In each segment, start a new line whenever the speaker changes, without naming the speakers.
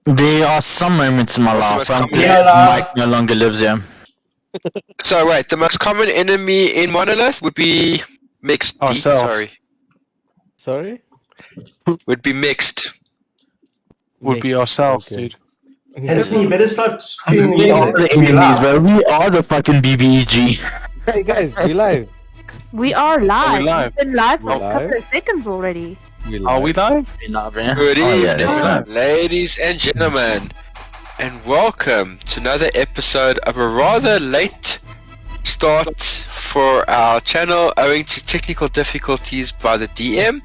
There are some moments in my
What's the
life
most
when
common-
Mike no longer lives here.
So wait, the most common enemy in Monolith would be mixed.
Ourselves.
Sorry?
Would be mixed.
Would be
Mixed,
ourselves,
okay.
dude.
Anthony, you better start streaming
We are
music.
the enemies, bro. We are the fucking BBEG.
Hey guys, we live.
We are live.
live?
We've been live for
We're
a couple
live?
of seconds already.
Are we live?
Good
Oh, yeah,
evening,
that's right.
ladies and gentlemen, and welcome to another episode of a rather late start for our channel owing to technical difficulties by the DM,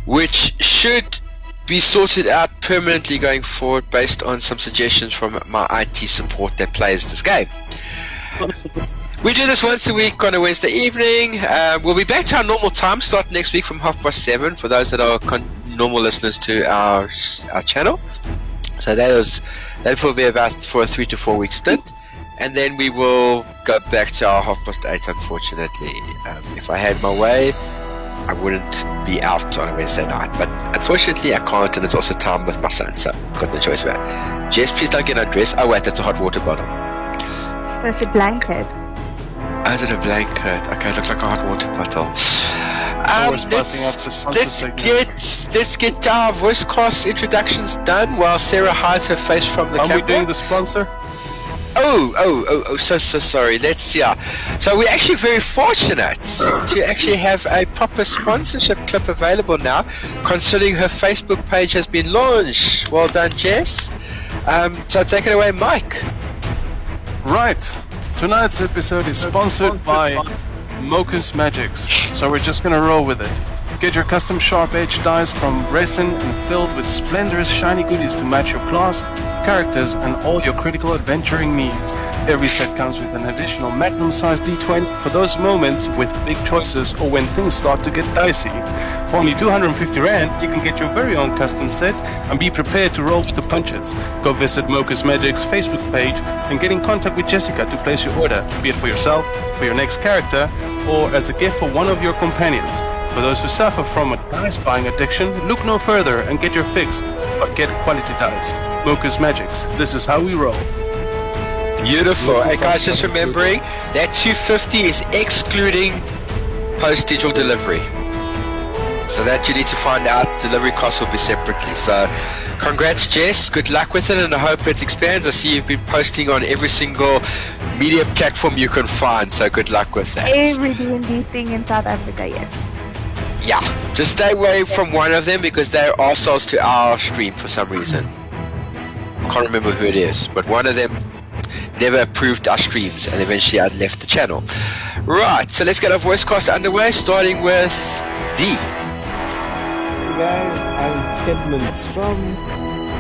which should be sorted out permanently going forward based on some suggestions from my IT support that plays this game. We do this once a week on a Wednesday evening. We'll be back to our normal time, start next week from 7:30 for those that are normal listeners to our channel. So that will be about for a 3 to 4 week stint, and then we will go back to our 8:30. Unfortunately, if I had my way, I wouldn't be out on a Wednesday night, but unfortunately I can't, and it's also time with my son, so I've got no choice about it. Jess, please don't get undressed. Oh wait, that's a hot water bottle.
So it's a blanket.
Oh, is it a blanket? Okay, it looks like a hot water bottle.
Always busting up the sponsor segment.
Let's get our voice cast introductions done while Sarah hides her face from the
Are
camera.
we doing the sponsor?
So sorry. Let's see. So we're actually very fortunate to actually have a proper sponsorship clip available now, considering her Facebook page has been launched. Well done, Jess. So take it away, Mike.
Right. Tonight's episode is sponsored by Mocha's Magics, so we're just gonna roll with it. Get your custom sharp edge dies from resin and filled with splendorous shiny goodies to match your class, characters, and all your critical adventuring needs. Every set comes with an additional magnum-sized D20 for those moments with big choices or when things start to get dicey. For only 250 Rand, you can get your very own custom set and be prepared to roll with the punches. Go visit Mocha's Magic's Facebook page and get in contact with Jessica to place your order, be it for yourself, for your next character, or as a gift for one of your companions. For those who suffer from a dice buying addiction, look no further and get your fix, but get quality dice. Mocha's Magics, this is how we roll.
Beautiful. Hey guys, just remembering that 250 is excluding postage or delivery. So that you need to find out. Delivery costs will be separately. So congrats, Jess. Good luck with it, and I hope it expands. I see you've been posting on every single media platform you can find. So good luck with that.
Every D&D thing in South Africa, yes.
Yeah, just stay away from one of them because they're arseholes to our stream for some reason. Can't remember who it is, but one of them never approved our streams, and eventually I left the channel. Right, so let's get our voice cast underway, starting with D.
Hey guys, I'm Kedman Strum,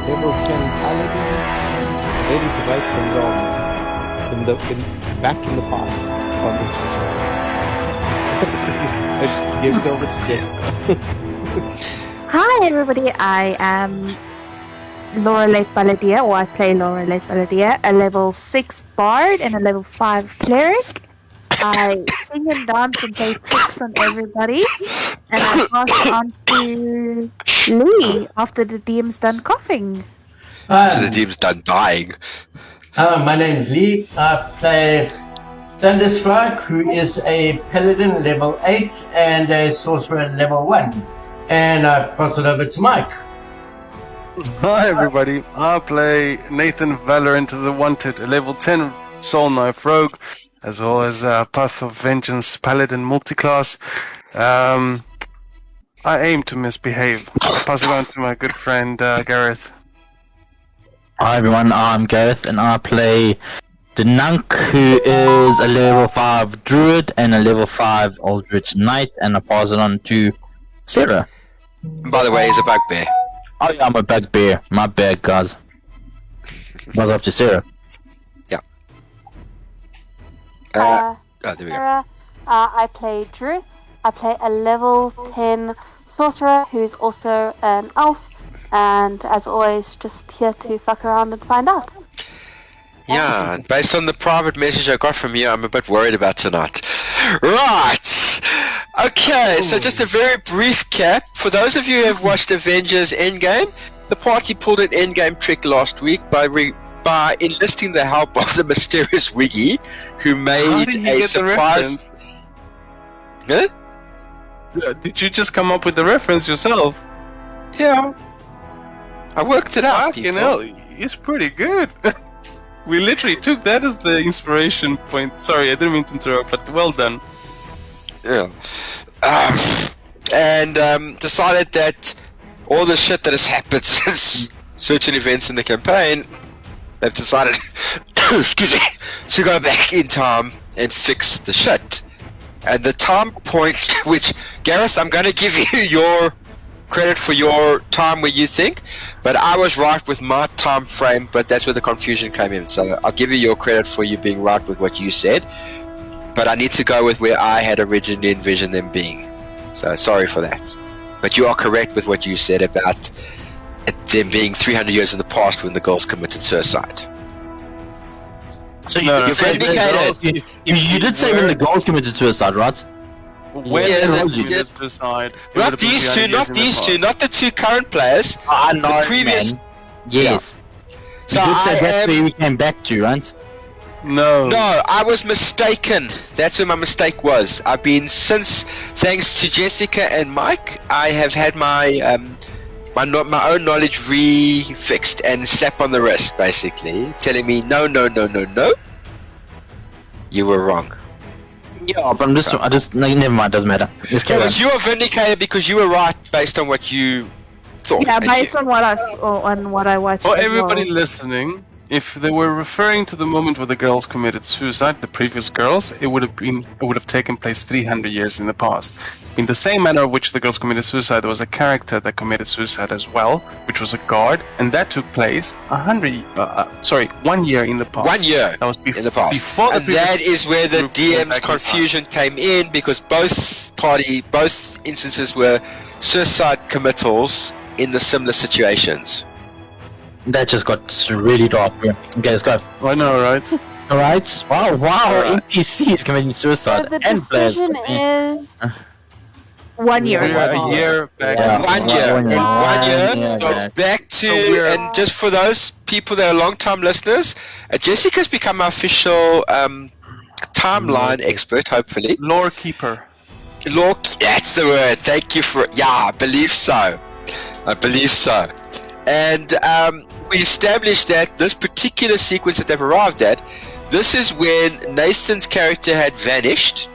level 10 Paladin, ready to right some wrongs back in the past. I give it over to Jessica.
Hi everybody, I am Laura Lake Balladeer, or I play Laura Lake Balladeer, a level 6 bard and a level 5 cleric. I sing and dance and play tricks on everybody, and I pass it on to Lee after the DM's done coughing.
So the team's done dying.
My name's Lee. I play Thunderstrike, who is a paladin level 8 and a sorcerer level 1. And I pass it over to Mike.
Hi everybody, I play Nathan Valorant the Wanted, a level 10 Soul Knife Rogue, as well as Path of Vengeance Paladin multiclass. I aim to misbehave. I'll pass it on to my good friend Gareth.
Hi everyone, I'm Gareth and I play the Nunk, who is a level 5 Druid and a level 5 Aldrich Knight, and I pass it on to Sarah.
By the way, he's a bugbear.
Oh yeah, I'm a bugbear. My bad, guys. What's up to Sarah?
Yeah.
Uh,
Oh, there we go.
Sarah, I play Drew. I play a level 10 sorcerer who's also an elf, and as always, just here to fuck around and find out.
Yeah, and based on the private message I got from you, I'm a bit worried about tonight. Right! Okay, so just a very brief cap. For those of you who have watched Avengers Endgame, the party pulled an endgame trick last week by enlisting the help of the mysterious Wiggy, who
How
made
did you
a
get the
surprise.
reference?
Huh?
Did you just come up with the reference yourself?
Yeah. I worked it out.
Fucking
people.
hell, it's pretty good. We literally took that as the inspiration point. Sorry, I didn't mean to interrupt, but well done.
Yeah. And decided that all the shit that has happened since certain events in the campaign, they've decided, excuse me, to go back in time and fix the shit. And the time point which, Gareth, I'm going to give you your credit for your time where you think, but I was right with my time frame, but that's where the confusion came in. So I'll give you your credit for you being right with what you said, but I need to go with where I had originally envisioned them being. So sorry for that. But you are correct with what you said about them being 300 years in the past when the girls committed suicide.
So
No, no,
you,
so
said
the
that-
girls-
you did say when the girls committed suicide, right?
When
Yeah,
the
that's-
girls committed suicide, it would
Not
have been
these
300
two, not
years in the
these two,
past.
not the two current players.
I know,
previous-
man. Yes.
So
you did say
I
that's
am-
where we came back to, right?
No.
No, I was mistaken. That's where my mistake was. I've been, since, thanks to Jessica and Mike, I have had my my own knowledge re-fixed and slap on the wrist, basically, telling me, no, you were wrong.
Yeah, but I just, no, never mind, doesn't matter. Let's carry on.
But you are vindicated because you were right based on what you thought.
Yeah,
and
based
you-
on what I watched.
For
as
everybody
well.
listening, if they were referring to the moment where the girls committed suicide, the previous girls, it would have taken place 300 years in the past. In the same manner in which the girls committed suicide, there was a character that committed suicide as well, which was a guard, and that took place 1 year in the past.
1 year
That was
in the past.
before the
And
previous
that is where the
group went
DM's
back in
confusion came in, because both instances were suicide committals in the similar situations.
That just got really dark. Yeah. Okay, let's go.
time. I know, right?
Alright. Wow,
Alright.
NPCs committing
So
suicide.
the
and players.
decision is
1 year.
We're a year back.
Yeah.
1 year.
One year.
1 year.
Yeah,
So it's
okay.
back to,
So we're-
and just for those people that are long-time listeners, Jessica's become our official timeline expert, hopefully.
Lore keeper.
Look, that's the word. Thank you for. Yeah, I believe so. And we established that this particular sequence that they've arrived at, this is when Nathan's character had vanished.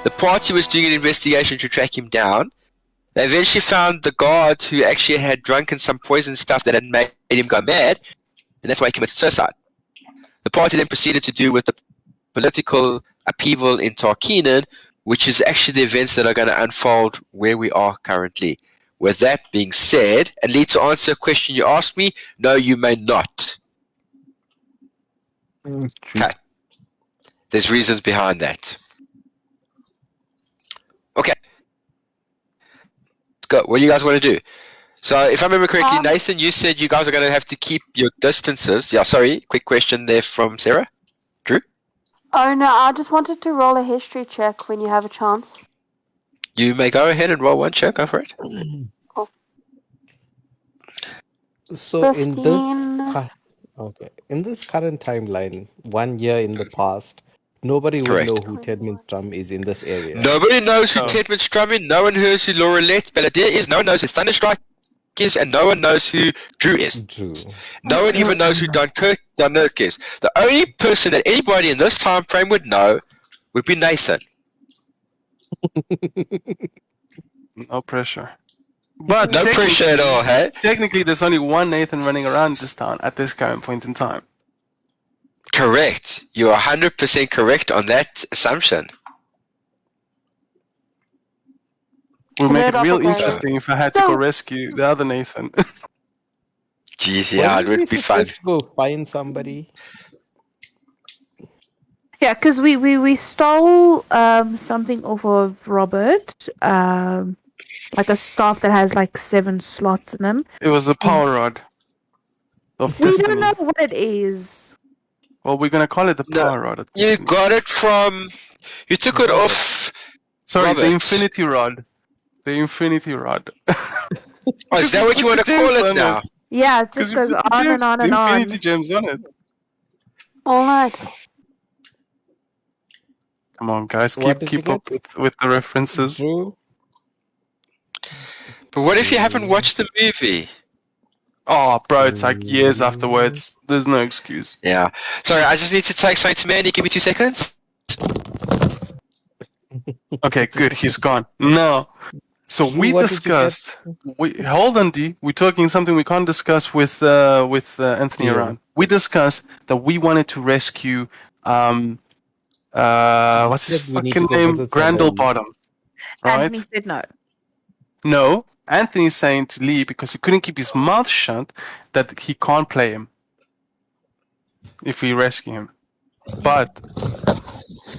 The party was doing an investigation to track him down. They eventually found the guard who actually had drunken some poison stuff that had made him go mad, and that's why he committed suicide. The party then proceeded to do with the political upheaval in Tarkinen, which is actually the events that are going to unfold where we are currently. With that being said, and Lee, to answer a question you asked me, no, you may not. Okay. There's reasons behind that. Okay. Let's go. What do you guys want to do? So, if I remember correctly, Nathan, you said you guys are going to have to keep your distances. Yeah, sorry. Quick question there from Sarah. Drew?
Oh no, I just wanted to roll a history check when you have a chance.
You may go ahead and roll one check. Go for it.
So in this
15.
in this current timeline, 1 year in the past, nobody will
Correct.
know who Ted Minstrom is in this area.
Nobody knows who
No.
Tedman Strum is. No one knows who Laurelette Belladier is. No one knows who Thunderstrike is. And no one knows who Drew is.
Drew.
No one even knows who Dunkirk is. The only person that anybody in this time frame would know would be Nathan.
No pressure. But
No pressure at all, hey?
Technically, there's only one Nathan running around this town at this current point in time.
Correct. You're 100% correct on that assumption.
Would make it
Third
real
doppelganger.
interesting if I had to go rescue the other Nathan.
Jeez, yeah, it
Weren't we
would be fun.
supposed to go find somebody?
Yeah, because we stole something off of Robert, like a staff that has like 7 slots in them.
It was a power rod of
We
destiny.
don't know what it is.
Well, we're gonna call it the
No,
power rod of
You
destiny.
got it from... You took it off...
Sorry, the
Robert.
infinity rod. The infinity rod.
Oh, is that what you want to
James
call it
on
now?
it.
Yeah, it just goes on and on and on.
Infinity gems on it.
All right.
Come on, guys,
What did you
keep up with the references.
Drew?
But what if you haven't watched the movie?
Oh, bro, it's like years afterwards. There's no excuse.
Yeah. Sorry, I just need to take something to Mandy. Give me 2 seconds.
Okay, good. He's gone. No. So we
What did you
discussed. Hold on, D. We're talking something we can't discuss with Anthony
Yeah.
around. We discussed that we wanted to rescue what's his
Said we need to
fucking
go
name?
visit
Grandlebottom. Right?
Anthony said no.
No. Anthony's saying to Lee, because he couldn't keep his mouth shut, that he can't play him if we rescue him. But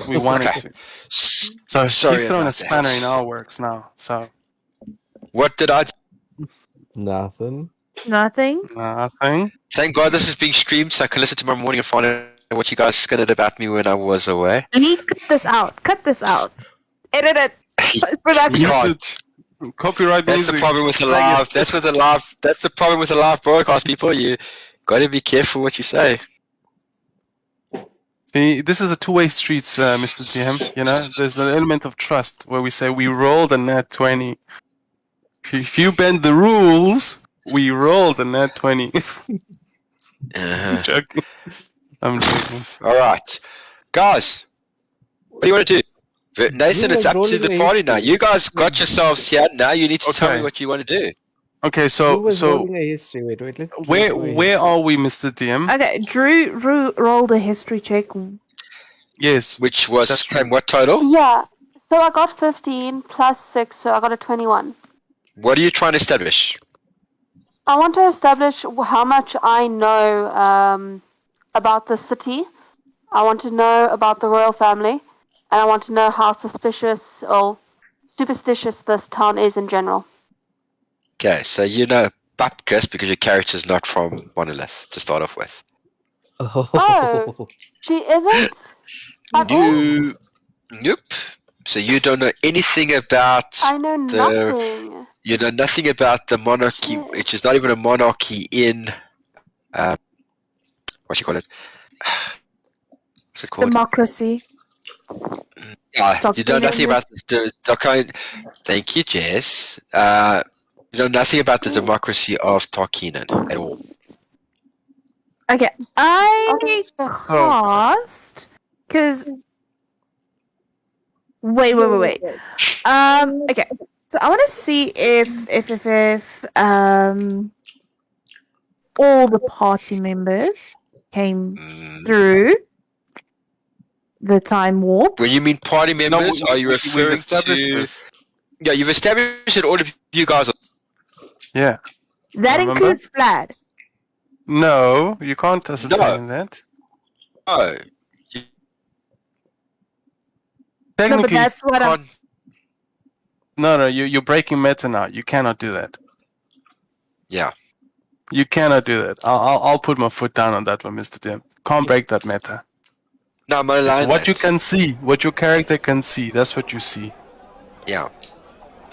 we wanted
Okay.
to. So
Sorry
he's throwing a
about
spanner
that.
in our works now. So
What did I...
Nothing.
Nothing.
nothing.
Thank God this is being streamed so I can listen tomorrow morning and find out what you guys skinned about me when I was away.
Lee, cut this out. Cut this out. Edit it. Post-production.
You can't.
Copyright
That's
music.
the problem with the
Dang it.
live. That's the problem with the live broadcast, people. You got to be careful what you say.
See, this is a two-way street, Mr. TM. You know, there's an element of trust where we say we rolled a net 20. If you bend the rules, we rolled a net 20. I'm joking. I'm joking.
All right, guys. What do you want to do? Nathan,
You
it's
were
up to the
rolling
party
a
now. You guys got yourselves here. Now you need to tell
Okay.
me what you want to do.
Okay,
Who
so
was
so
rolling a history? Wait, let's
where are we, Mr. DM?
Okay, Drew rolled a history check.
Yes.
Which was
That's true.
what title?
Yeah. So I got 15 plus 6, so I got a 21.
What are you trying to establish?
I want to establish how much I know about the city. I want to know about the royal family. And I want to know how suspicious or superstitious this town is in general.
Okay, so you know Bapkus because your character's not from Monolith to start off with.
Oh. She isn't? At all?
Nope. So you don't know anything about
I know
the.
nothing.
You know nothing about the monarchy, which is not even a monarchy in. What do you call it? What's it called?
Democracy.
You know nothing about the kind. Thank you, Jess. You know nothing about the democracy of Tarkinen at all.
Okay, I
Okay.
cast because wait. Okay, so I want to see if all the party members came through the time warp.
When you mean party members, are you
we've
referring
established
to?
this.
Yeah, you've established that all of you guys are.
Yeah.
That
Remember?
includes Vlad.
No, you can't ascertain that.
Oh,
No, but
Technically,
that's what I'm.
can't-
no, you're breaking meta now. You cannot do that.
yeah.
You cannot do that. I'll put my foot down on that one, Mr. Dim. Can't break that meta.
No, I'm not
It's
allowing
what you
that.
can see, what your character can see. That's what you see.
Yeah.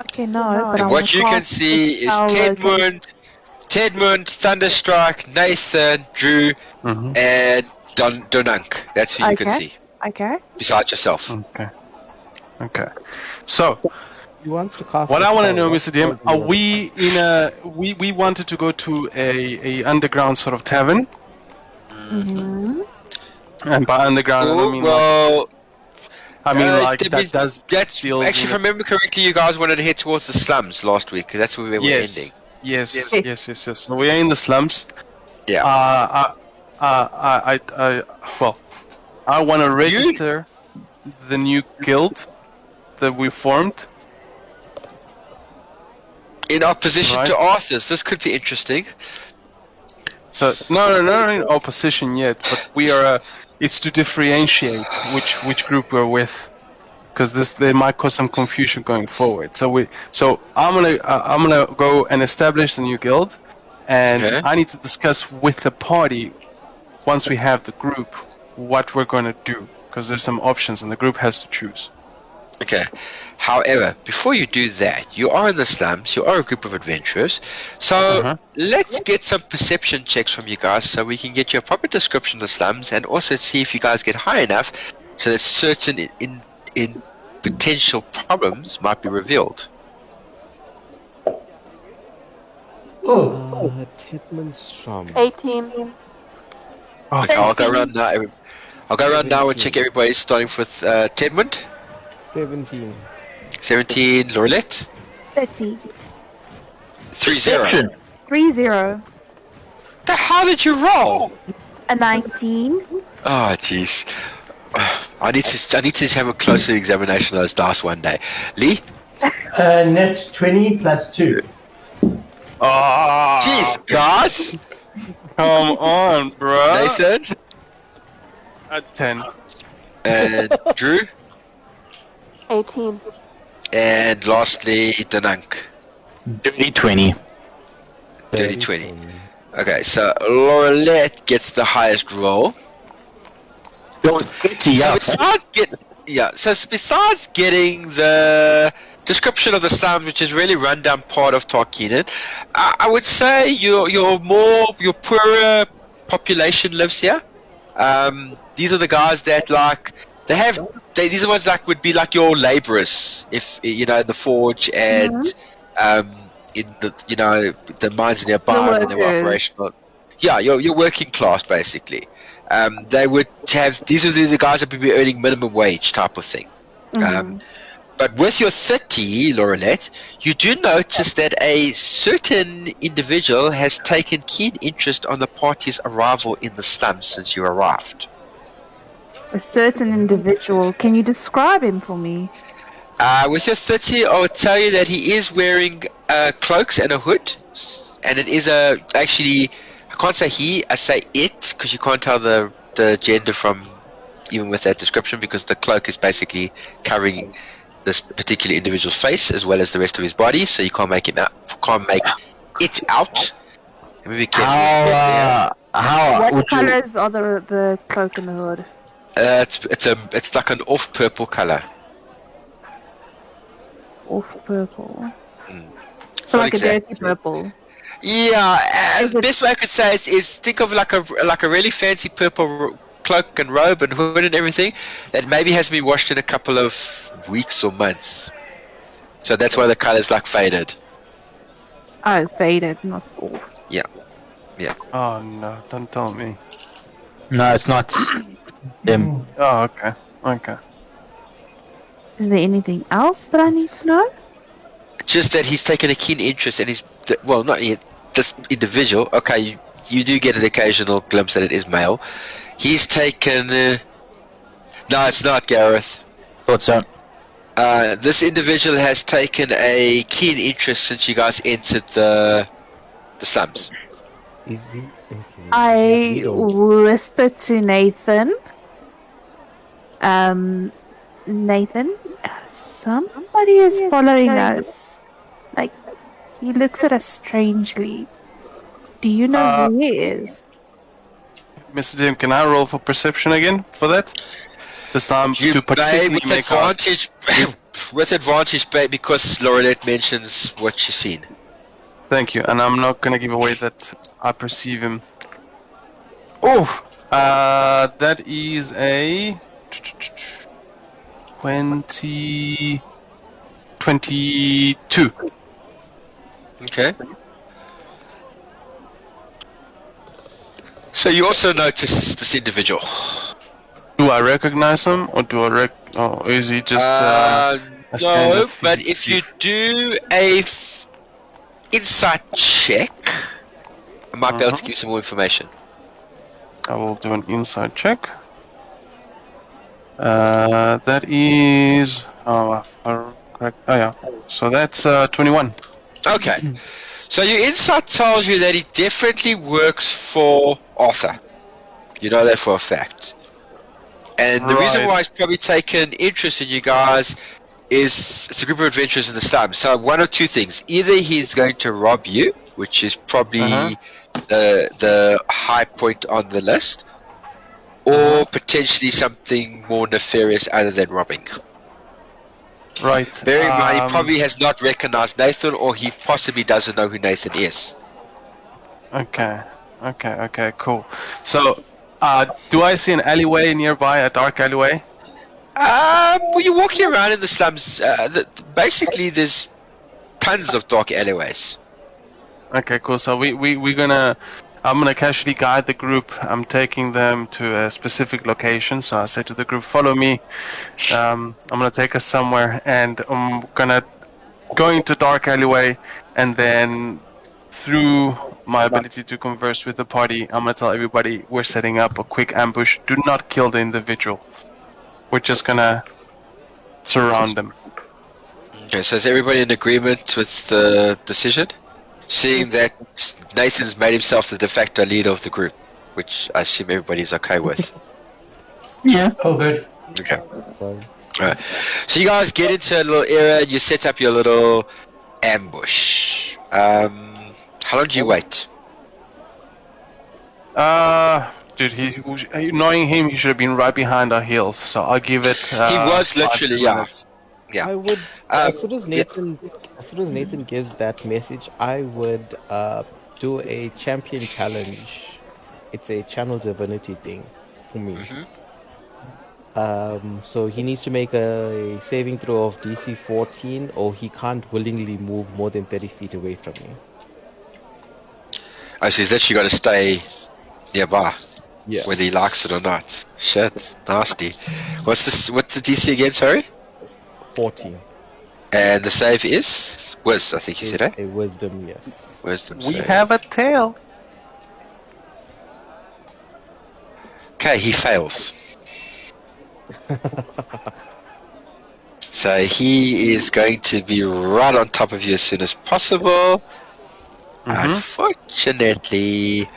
Okay, no. But I
And
wanna
what you can
cast
see is
our local-
Tedmund, Thunderstrike, Nathan, Drew,
Mm-hmm.
and Donunk. That's who you can
Okay.
see.
Okay.
Besides yourself.
Okay. Okay. So,
He wants to cast.
what
a
I want to
spell.
know,
What
Mr. DM,
spell
are
do you
we in a... We wanted to go to a underground sort of tavern.
Mm-hmm.
And by underground, I
Oh,
mean
well,
like
that
that
means-
does
that's
deals
actually, if I
with-
remember correctly, you guys wanted to head towards the slums last week. 'Cause that's where we were
Yes.
ending.
Yes. So we are in the slums.
Yeah.
I want to register the new guild that we formed.
In opposition
Right.
to Arthur's, this could be interesting.
So no, in opposition yet, but we are. It's to differentiate which group we're with, because they might cause some confusion going forward. So I'm gonna go and establish the new guild, and
Okay.
I need to discuss with the party once we have the group what we're gonna do, because there's some options and the group has to choose.
Okay. However, before you do that, you are in the slums, you are a group of adventurers, so let's get some perception checks from you guys so we can get you a proper description of the slums and also see if you guys get high enough so that certain in potential problems might be revealed.
Oh,
Tidmanstrom.
18.
Okay, I'll go around now. I'll go around now and check everybody, starting with Tedmund.
17.
17, Laurelette.
30.
3-0.
30.
The hell did you roll?
A 19.
Oh, jeez. I need to have a closer examination of those dice one day. Lee?
net 20 plus 2.
Oh,
Jeez, guys.
come on, bro.
Nathan?
10.
And Drew?
18.
And lastly, Danunk.
Dirty 20.
30-20. Okay, so Laurelette gets the highest roll.
Yo, 30, yeah.
So besides getting the description of the slums, which is really rundown part of Tarkinen, I would say your poorer population lives here. These are the guys that these are ones that would be like your laborers, if in the forge and in the the mines nearby when they were operational. Yeah, your working class basically. They would have these are the guys that would be earning minimum wage type of thing. But with your 30, Laurelette, you do notice that a certain individual has taken keen interest on the party's arrival in the slums since you arrived.
A certain individual. Can you describe him for me?
With your 30, I would tell you that he is wearing cloaks and a hood, and it is actually, I can't say he, I say it, because you can't tell the gender from even with that description, because the cloak is basically covering this particular individual's face as well as the rest of his body, so you can't make it out. Let me be careful.
What colors are the cloak and the hood?
It's like an off purple color.
Off purple.
So
like a dirty purple.
Yeah, the best way I could say is think of like a really fancy purple cloak and robe and hood and everything that maybe has been washed in a couple of weeks or months. So that's why the color's like faded.
Oh, faded, not off.
Yeah.
Oh no, don't tell me.
No, it's not him.
Oh, okay. Okay.
Is there anything else that I need to know?
Just that he's taken a keen interest and not yet, this individual, okay, you do get an occasional glimpse that it is male. He's taken... no, it's not, Gareth.
Thought so.
This individual has taken a keen interest since you guys entered the slums.
Is he? Okay.
I whisper to Nathan. Nathan, somebody is following us. Like, he looks at us strangely. Do you know who he is?
Mr. Dim, can I roll for perception again for that? This time
You
to particularly
with
make out.
advantage, with advantage, because Laurelette mentions what she's seen.
Thank you, and I'm not gonna give away that I perceive him. Oh, that is a 22.
Okay. So you also notice this individual.
Do I recognize him, or or is he just a
No,
standard
but
thief?
if you do a insight check, I might be able to give you some more information.
I will do an inside check. That is correct. Oh yeah. So that's 21.
Okay. So your insight tells you that he definitely works for Arthur. You know that for a fact. And the reason
Right.
why he's probably taken interest in you guys is it's a group of adventurers in the slums. So one of two things. Either he's going to rob you, which is probably the high point on the list, or potentially something more nefarious other than robbing.
Right.
Bear in mind, he probably has not recognized Nathan, or he possibly doesn't know who Nathan is.
Okay, cool. So, do I see an alleyway nearby, a dark alleyway?
Well, you're walking around in the slums. Basically, there's tons of dark alleyways.
Okay, cool. So I'm gonna casually guide the group. I'm taking them to a specific location. So I say to the group, follow me. I'm gonna take us somewhere, and I'm gonna go into dark alleyway, and then through my ability to converse with the party, I'm gonna tell everybody we're setting up a quick ambush. Do not kill the individual. We're just gonna surround them.
Okay, so is everybody in agreement with the decision? Seeing that Nathan's made himself the de facto leader of the group, which I assume everybody's okay with.
Yeah.
Oh, good.
Okay. Alright. So you guys get into a little area and you set up your little ambush. How long do you wait?
Dude, knowing him, he should have been right behind our heels. So I'll give it.
He was
5
literally, yeah.
minutes.
Yeah.
I would, as soon as Nathan gives that message, I would do a champion challenge. It's a channel divinity thing for me. So he needs to make a saving throw of DC 14, or he can't willingly move more than 30 feet away from me.
Oh, so he's literally got to stay nearby,
Yeah.
whether he likes it or not. Shit, nasty. What's the DC again? Sorry.
14.
And the save is I think you said, eh?
A wisdom, yes.
Wisdom
We
save.
have a tail.
Okay, he fails. So he is going to be right on top of you as soon as possible. Unfortunately,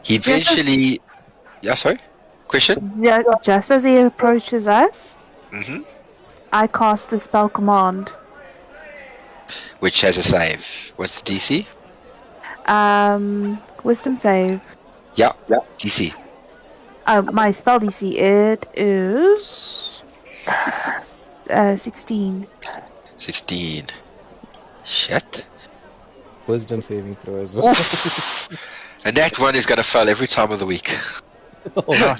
he eventually. Yeah, sorry. Question.
Yeah, just as he approaches us,
Mm-hmm.
I cast the spell command.
Which has a save. What's the DC?
Wisdom save.
Yeah. DC.
My spell DC, it is 16.
16. Shit.
Wisdom saving throw as well.
Oof. And that one is going to fail every time of the week.
Oh, no.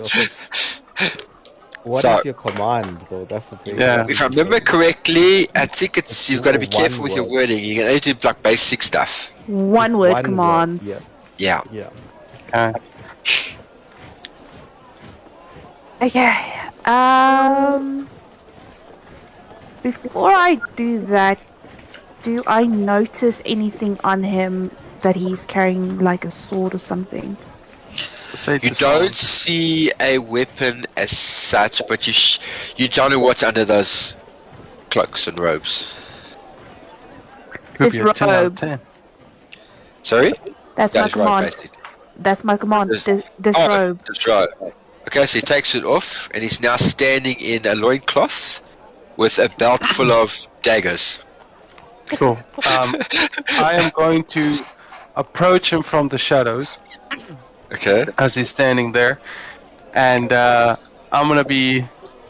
What is
So-
your command, though? That's the thing.
Yeah.
If I remember correctly, I think you've got to be
One
careful with your
word.
wording. You can only do like basic stuff.
One
It's
word
one
commands.
Yeah.
Yeah.
Okay.
Okay. Before I do that, do I notice anything on him that he's carrying, like a sword or something?
You don't see a weapon as such, but you don't know what's under those cloaks and robes.
This robe.
Sorry?
That's
That
my
is right,
command.
basically.
That's my command.
This-
This
Oh,
robe.
that's right. Okay, so he takes it off, and he's now standing in a loincloth with a belt full of daggers.
Cool. I am going to approach him from the shadows
Okay.
as he's standing there, and I'm gonna be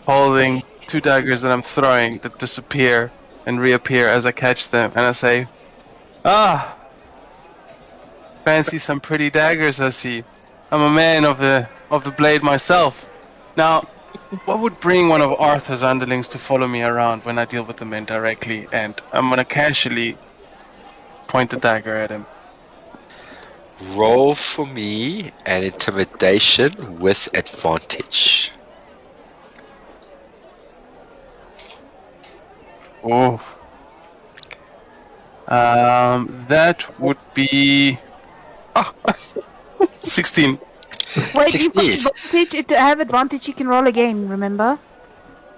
holding 2 daggers that I'm throwing that disappear and reappear as I catch them, and I say, fancy some pretty daggers, I see. I'm a man of the blade myself. Now, what would bring one of Arthur's underlings to follow me around when I deal with the men directly? And I'm gonna casually point the dagger at him.
Roll for me an intimidation with advantage.
Oh. That would be 16.
Wait, you've got
16.
advantage. To have advantage, you can roll again, remember?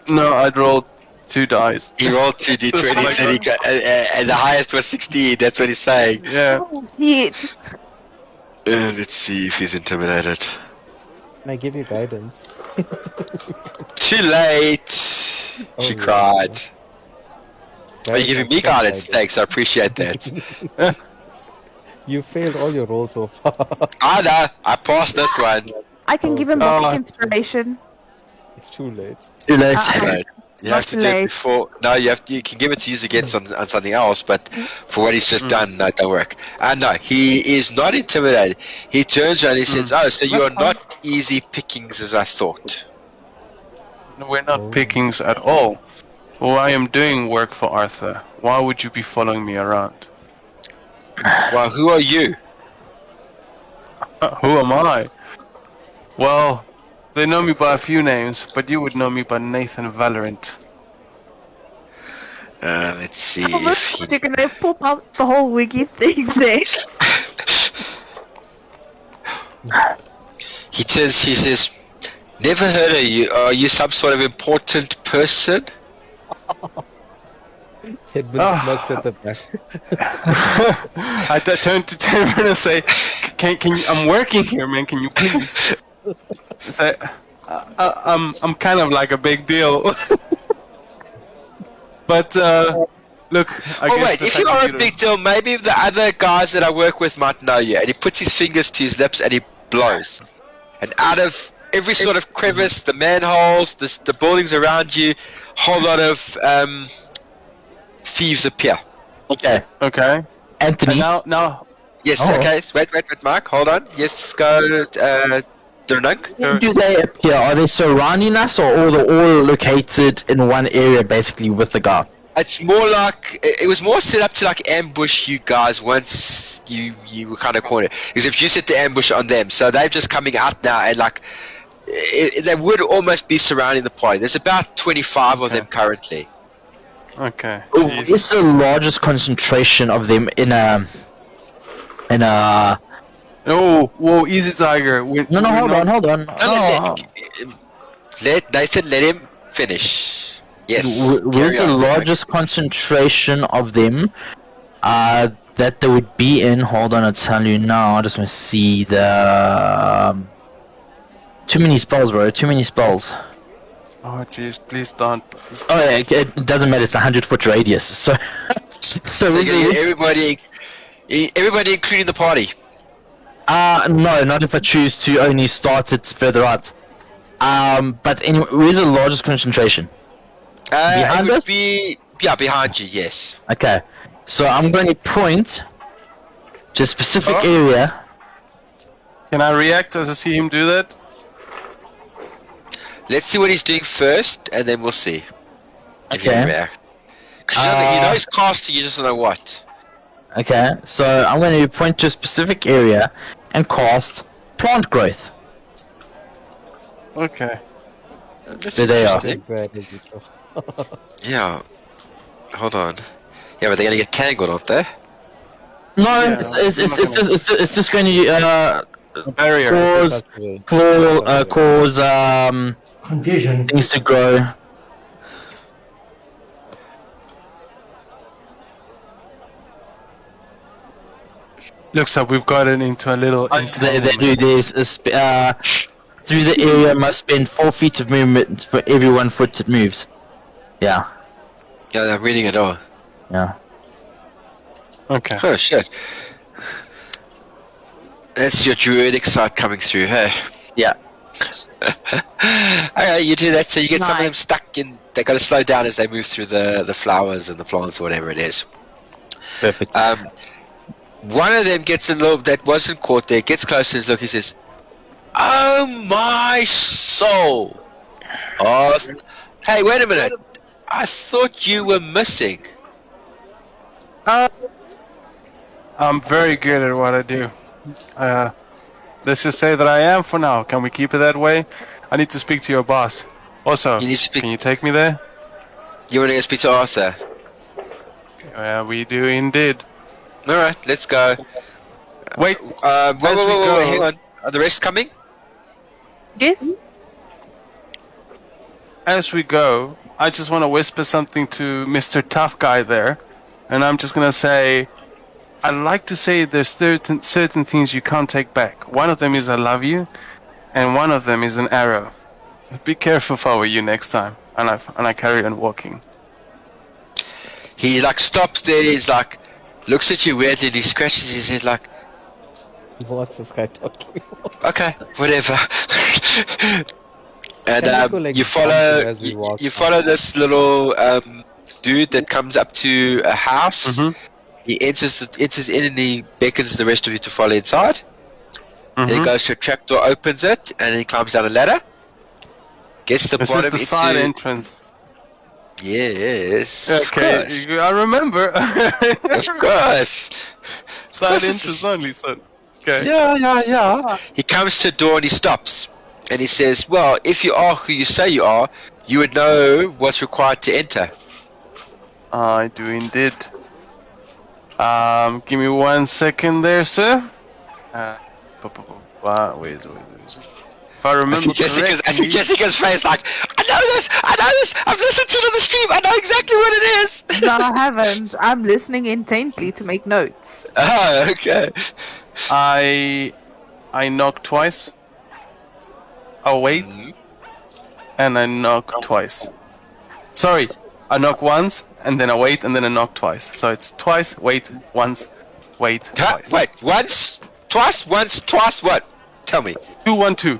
No, I'd rolled 2 dice.
He rolled 2d20s and, and the highest was 16, that's what he's saying.
Yeah.
Hit.
Let's see if he's intimidated.
Can I give you guidance?
Too late!
Oh,
She
yeah.
cried. Are you
Guidance
giving me
and
guidance? Thanks, I appreciate that.
You failed all your rolls so far.
I know, I passed this one.
I can give him
Oh.
bardic inspiration.
It's too late.
Too late.
Right. You have to do it before. No, you can give it to use again on something else, but for what he's just done, no, it don't work. And no, he is not intimidated. He turns around and he says, "Oh, so you are not easy pickings as I thought."
No, we're not pickings at all. Well, I am doing work for Arthur. Why would you be following me around?
Well, who are you?
Who am I? Well, they know me by a few names, but you would know me by Nathan Valorant.
Let's see if he...
You're gonna pop up the whole wiki thing there.
He says, "Never heard of you. Are you some sort of important person?"
Tedman smokes at the back.
I turn to Tedman and say, "Can you? I'm working here, man. Can you please?" Say, I'm kind of like a big deal. But look, I guess.
Wait, if you are a big deal, maybe the other guys that I work with might know you. And he puts his fingers to his lips and he blows. And out of every sort of crevice, the manholes, the buildings around you, whole lot of thieves appear.
Okay.
Okay.
Anthony.
And now.
Yes.
Oh.
Okay. Wait, Mark. Hold on. Yes. Go. Dernunk.
Where do they appear? Are they surrounding us, or all located in one area, basically with the guy?
It's more like it was more set up to like ambush you guys once you were kind of cornered. Because if you set the ambush on them, so they're just coming out now and like they would almost be surrounding the party. There's about 25 of them currently.
Okay.
Is the largest concentration of them in a?
Oh, whoa, easy, Tiger.
No, hold on.
Let Nathan let him finish. Yes.
Where's
carry
the
on.
largest concentration of them that they would be in? Hold on, I'll tell you now. I just want to see the... too many spells, bro. Too many spells.
Oh, jeez, please don't.
Oh, yeah, it doesn't matter. It's a 100-foot radius. So
So you're gonna get everybody including the party.
no, not if I choose to only start it further out. But anyway, where's the largest concentration? Behind
it would
us?
be behind you. Yes.
Okay, so I'm going to point to a specific area.
Can I react as I see him do that?
Let's see what he's doing first, and then we'll see. If he
Okay.
can react. 'Cause you know he's casting. You just don't know what.
Okay, so I'm going to point to a specific area and cast plant growth.
Okay.
That's
There they are.
interesting.
Bad, is it?
Yeah. Hold on. Yeah, but they're gonna get tangled, aren't they?
No,
Yeah,
it's just going to
Barrier.
cause
That's
cause
Confusion.
things to grow.
Looks like we've gotten into a little.
They do this. Through the area must spend 4 feet of movement for every 1 foot it moves. Yeah,
Yeah, I'm reading it all.
yeah.
Okay.
Oh shit. That's your druidic side coming through, hey?
Yeah.
Okay, you do that so you get some of them
Nice.
stuck in. They gotta slow down as they move through the flowers and the plants or whatever it is.
Perfect.
One of them gets a little that wasn't caught there, gets closer and he says, "Oh my soul! Oh, hey, wait a minute! I thought you were missing."
I'm very good at what I do. Let's just say that I am for now. Can we keep it that way? I need to speak to your boss. Also,
You need to speak.
can you take me there?
You want to go speak to Arthur?
We do indeed.
All right, let's go.
Wait,
Wait,
as we go-
hang on. Are the rest coming?
Yes?
as we go, I just want to whisper something to Mr. Tough Guy there, and I'm just gonna say, I'd like to say there's certain things you can't take back. One of them is I love you, and one of them is an arrow. Be careful if I were you next time. And I carry on walking.
He like stops there. He's like, looks at you weirdly. And he scratches his head like,
What's this guy talking about?
okay, whatever. And
Can we go, like,
you
bump
follow
it as we walk
you follow this little dude that comes up to a house.
Mhm.
He enters in and he beckons the rest of you to follow inside. Then he
Mhm.
goes to a trapdoor, opens it, and then he climbs down a ladder. Gets to the
This
bottom
is the
into...
side entrance.
Yes.
Okay,
Of course.
I remember.
Of course.
Side
course
entrance
it's-
only, son. Okay.
Yeah. He comes to the door and he stops. And he says, well, if you are who you say you are, you would know what's required to enter.
I do indeed. Give me 1 second there, sir. Wait. If I remember
I see
correctly,
Jessica's face like, I know this, I've listened to it on the stream, I know exactly what it is.
No, I haven't. I'm listening intently to make notes.
Oh, okay.
I knock twice. I wait, and I knock twice. Sorry, I knock once, and then I wait, and then I knock twice. So it's twice, wait, once, wait,
Huh?
twice.
Wait, once, twice, what? Tell me.
2, 1, 2.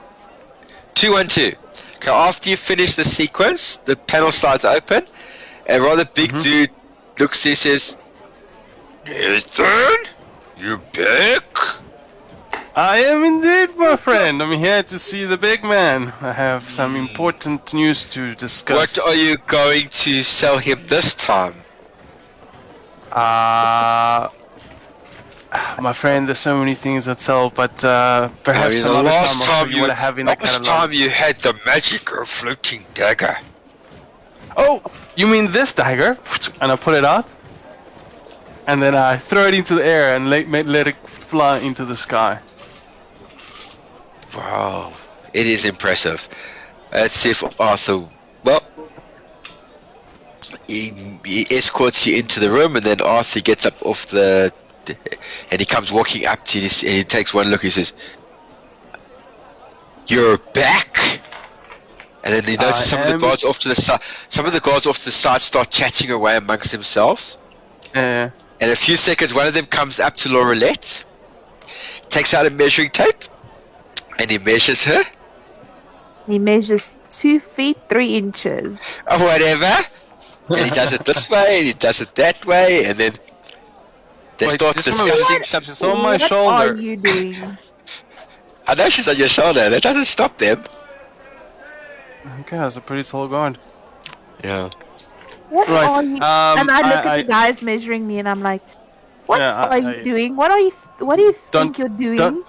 2, 1, 2. Okay, after you finish the sequence, the panel slides open, and a rather big dude looks to you and says, Nathan, you back?
I am indeed, my friend. I'm here to see the big man. I have some important news to discuss.
What are you going to sell him this time?
My friend, there's so many things that sell, but perhaps
the
some other
last
time I'll show you what I have in the
last
catalog.
time you had the magic of floating dagger.
Oh, you mean this dagger? And I pull it out, and then I throw it into the air and let it fly into the sky.
Wow, it is impressive. Let's see if Arthur... Well, he escorts you into the room, and then Arthur gets up off the... And he comes walking up to you, and he takes one look, he says, You're back? And then he notices some of the guards off to the side. Some of the guards off to the side start chatting away amongst themselves.
Yeah.
In a few seconds, one of them comes up to Laurelette, takes out a measuring tape, and he measures her,
He measures 2 feet 3 inches.
or whatever. And he does it this way, and he does it that way, and then they
Wait,
start
just remember,
discussing some...
she's on my
What
shoulder.
are you doing?
I know she's on your shoulder, that doesn't stop them.
Okay, that's a pretty tall guard.
Yeah.
What
Right,
are you? And I look at the guys measuring me, and I'm like, "What
Yeah,
are you doing? What do you think you're doing?"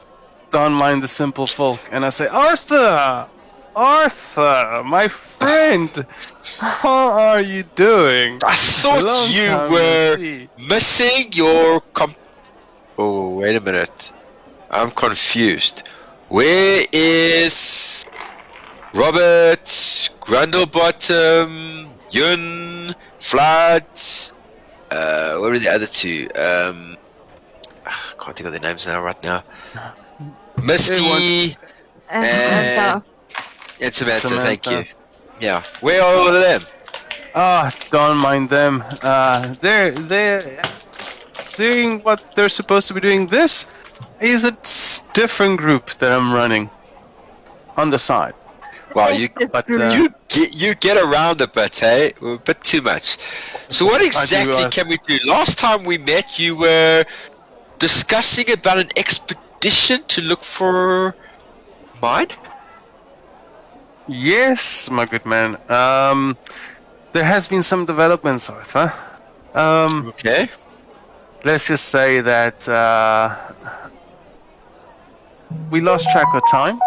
Don't mind the simple folk. And I say, Arthur, my friend, how are you doing?
I thought
Long
you
time no
were
see.
missing your Oh, wait a minute. I'm confused. Where is Robert, Grundlebottom, Yun, Flood? Where are the other two? I can't think of their names right now. Misty
And
and Samantha, thank
Samantha.
you. Yeah. Where are all of them?
Don't mind them. They're doing what they're supposed to be doing. This is a different group that I'm running on the side.
Wow, you
But
you get around a bit, hey? A bit too much. So what exactly can we do? Last time we met, you were discussing about an expedition to look for mine?
yes, my good man. There has been some developments, Arthur.
Okay.
Let's just say that we lost track of time,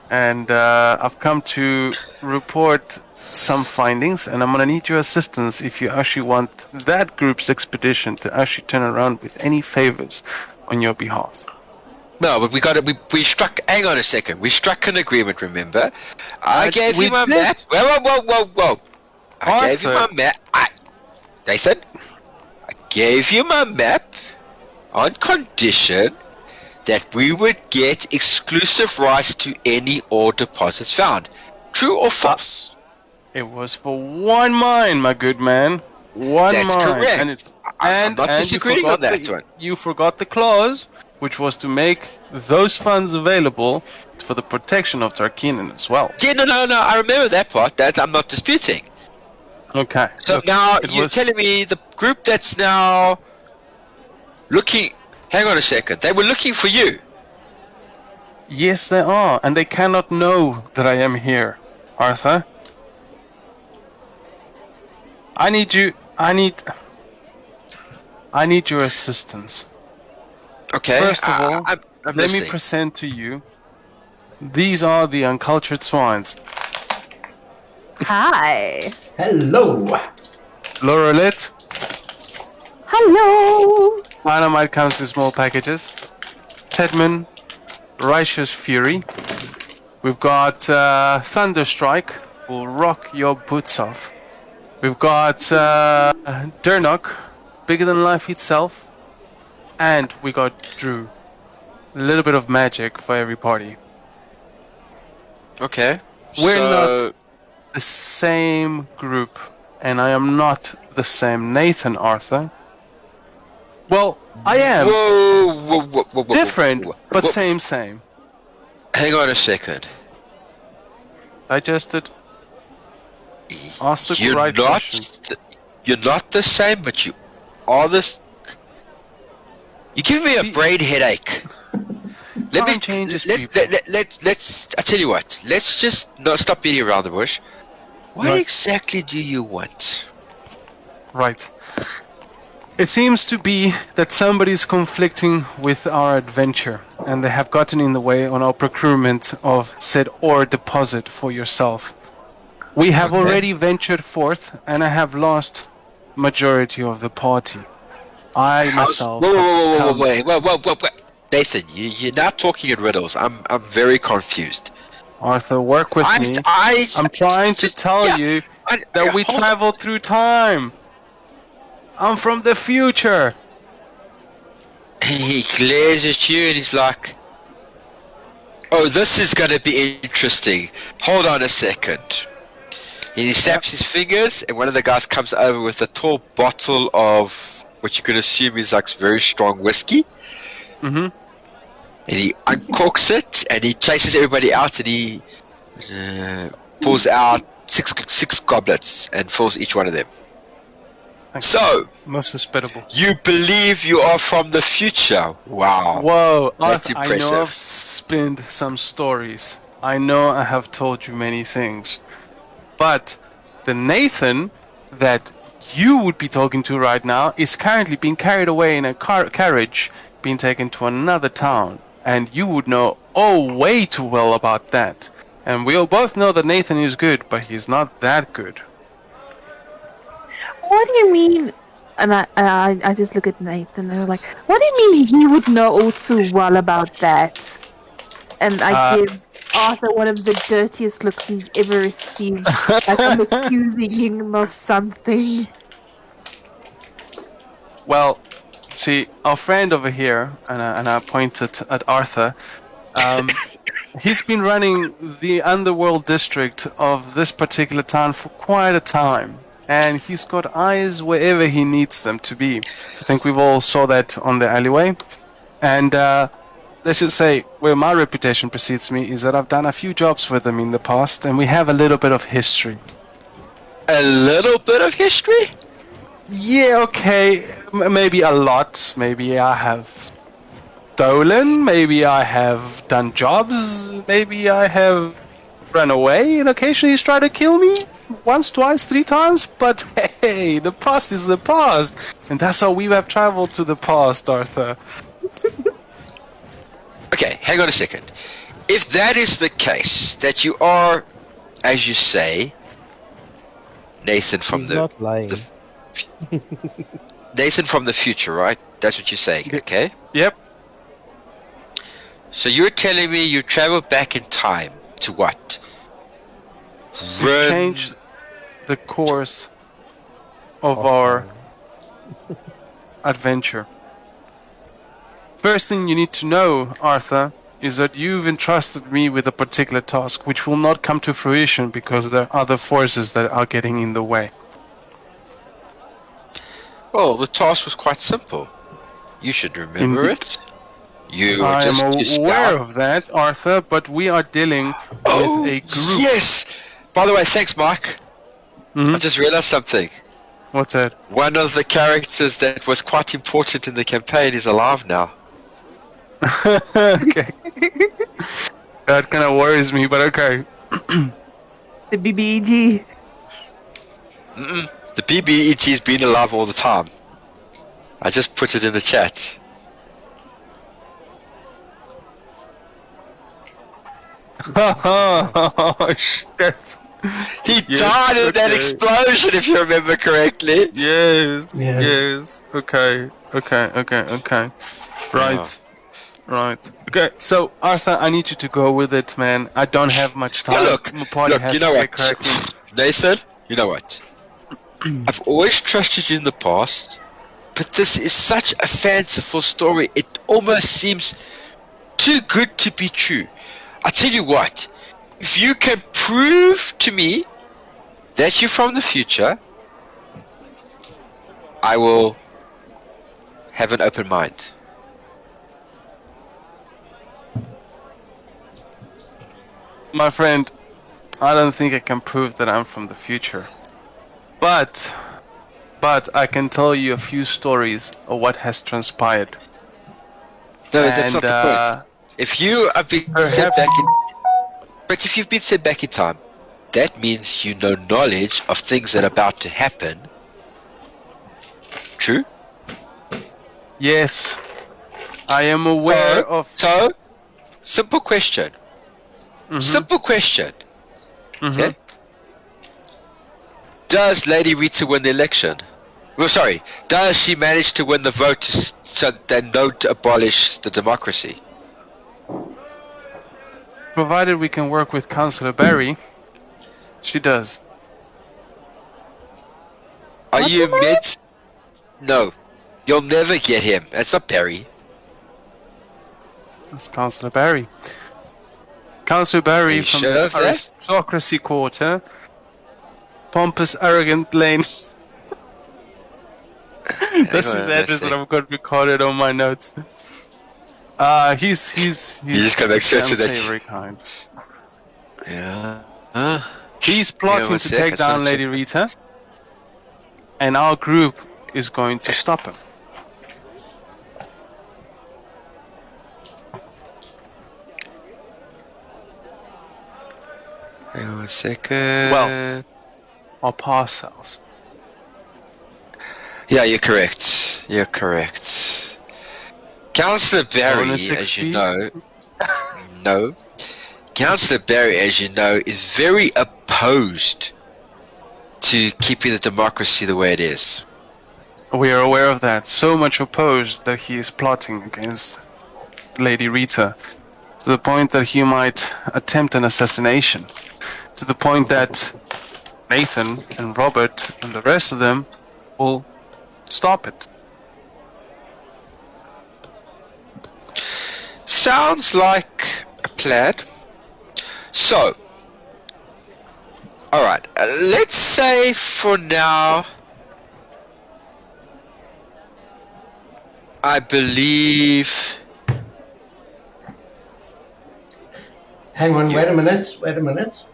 and I've come to report some findings, and I'm gonna need your assistance if you actually want that group's expedition to actually turn around with any favors on your behalf.
No, but we struck, hang on a second, we struck an agreement, remember? I gave
we
you my
did.
map. Whoa. I gave you my
Arthur.
map. Nathan, I gave you my map on condition that we would get exclusive rights to any ore deposits found. True or false?
It was for one mine, my good man. One
That's
mine.
correct.
And it's,
I'm not
and
disagreeing on that one.
You forgot the clause which was to make those funds available for the protection of Tarkinen as well.
Yeah, no, I remember that part. That I'm not disputing.
Okay.
So
look,
now
it
you're
was-
telling me the group that's now looking... Hang on a second. They were looking for you.
Yes, they are, and they cannot know that I am here, Arthur. I need your assistance.
Okay.
First of all,
I'm
Let me
listening.
present to you. These are the uncultured swines.
Hi.
Hello.
Laurelette,
Hello.
Dynamite comes in small packages. Tedman, Righteous Fury. We've got Thunderstrike, will rock your boots off. We've got Durnok, bigger than life itself. And we got Drew. A little bit of magic for every party.
Okay.
We're
so...
not the same group, and I am not the same Nathan, Arthur. Well, I am.
Whoa,
Different, but
whoa.
same.
Hang on a second.
Digested. Ask the
You're
right
not.
question.
You're not the same, but you are this. You give me a
See-
brain headache. Let me
Time changes
let's
people.
let's. I tell you what. Let's just not stop beating around the bush. What
Right.
exactly do you want?
Right. It seems to be that somebody's conflicting with our adventure, and they have gotten in the way on our procurement of said ore deposit for yourself. We have
Okay.
already ventured forth, and I have lost majority of the party. I myself. have
Wait. Nathan, you're now talking in riddles. I'm very confused.
Arthur, work with me. I'm trying to tell you that we travel through time. I'm from the future.
He glares at you and he's like, "Oh, this is gonna be interesting. Hold on a second." And he snaps his fingers, and one of the guys comes over with a tall bottle of what you could assume is like very strong whiskey.
Mm-hmm.
And he uncorks it, and he chases everybody out, and he pulls out six goblets and fills each one of them. So,
Most hospitable.
you believe you are from the future? Wow.
Whoa,
That's
Arthur, I
impressive.
know I've spinned some stories. I know I have told you many things. But the Nathan that you would be talking to right now is currently being carried away in a carriage, being taken to another town. And you would know way too well about that. And we all both know that Nathan is good, but he's not that good.
What do you mean? And I just look at Nathan and I'm like, what do you mean he would know all too well about that? And I give Arthur one of the dirtiest looks he's ever received. Like I'm accusing him of something.
Well, see, our friend over here, and I pointed at Arthur, he's been running the underworld district of this particular town for quite a time. And he's got eyes wherever he needs them to be. I think we've all saw that on the alleyway. And let's just say, where my reputation precedes me is that I've done a few jobs with them in the past, and we have a little bit of history.
A little bit of history?
Yeah, okay. Maybe a lot. Maybe I have stolen. Maybe I have done jobs. Maybe I have run away and occasionally he's tried to kill me. Once, twice, 3 times. But hey, the past is the past. And that's how we have traveled to the past, Arthur.
Okay, hang on a second. If that is the case, that you are, as you say, Nathan from
He's
the
not lying.
Nathan from the future, right? That's what you're saying, okay?
Yep.
So you're telling me you travel back in time to what?
We changed the course of our adventure. First thing you need to know, Arthur, is that you've entrusted me with a particular task which will not come to fruition because there are other forces that are getting in the way.
Well, the task was quite simple. You should remember
Indeed.
it. You are
I am
just
aware of that, Arthur, but we are dealing
Oh,
with a group.
yes! By the way, thanks, Mike.
Mhm.
I just realized something.
What's that?
One of the characters that was quite important in the campaign is alive now.
Okay. That kind of worries me, but okay.
The BBEG.
The BBEG's been alive all the time. I just put it in the chat.
Oh, shit.
He
Yes,
died in that
okay.
explosion, if you remember correctly.
Yes,
Yeah.
yes. Okay. Right. Okay, so Arthur, I need you to go with it, man. I don't have much time.
Yeah, look,
My party has
you know
to
what,
get cracking.
Nathan? You know what? I've always trusted you in the past, but this is such a fanciful story. It almost seems too good to be true. I tell you what, if you can prove to me that you're from the future, I will have an open mind.
My friend, I don't think I can prove that I'm from the future. But I can tell you a few stories of what has transpired.
No, that's not the point. If you have been set
perhaps-
back in, but if you've been set back in time, that means you know knowledge of things that are about to happen. True.
Yes, I am aware of.
So, simple question. Simple question. Okay. Does Lady Rita win the election? Well, sorry. Does she manage to win the vote so they don't abolish the democracy?
Provided we can work with Councillor Barry, she does.
Are you mid? No. You'll never get him. That's not Barry.
That's Councillor Barry. Councillor Barry
you
from
sure
the
of that?
aristocracy quarter. Pompous, arrogant lane. That's his address that I've got recorded on my notes. He's
just gotta make sure to that-
unsavory kind.
Yeah.
He's plotting
one
to
sec,
take
I just wanna
down Lady Rita, and our group is going to stop him.
Hang on a second.
Well- Our past selves.
Yeah, you're correct. You're correct. Councillor Barry,
Bonus
as you
XP?
know, no. Councillor Barry, as you know, is very opposed to keeping the democracy the way it is.
We are aware of that. So much opposed that he is plotting against Lady Rita, to the point that he might attempt an assassination, to the point that Nathan and Robert and the rest of them will stop it.
Sounds like a plan. So, alright, let's say for now, I believe...
Hang on, wait a minute.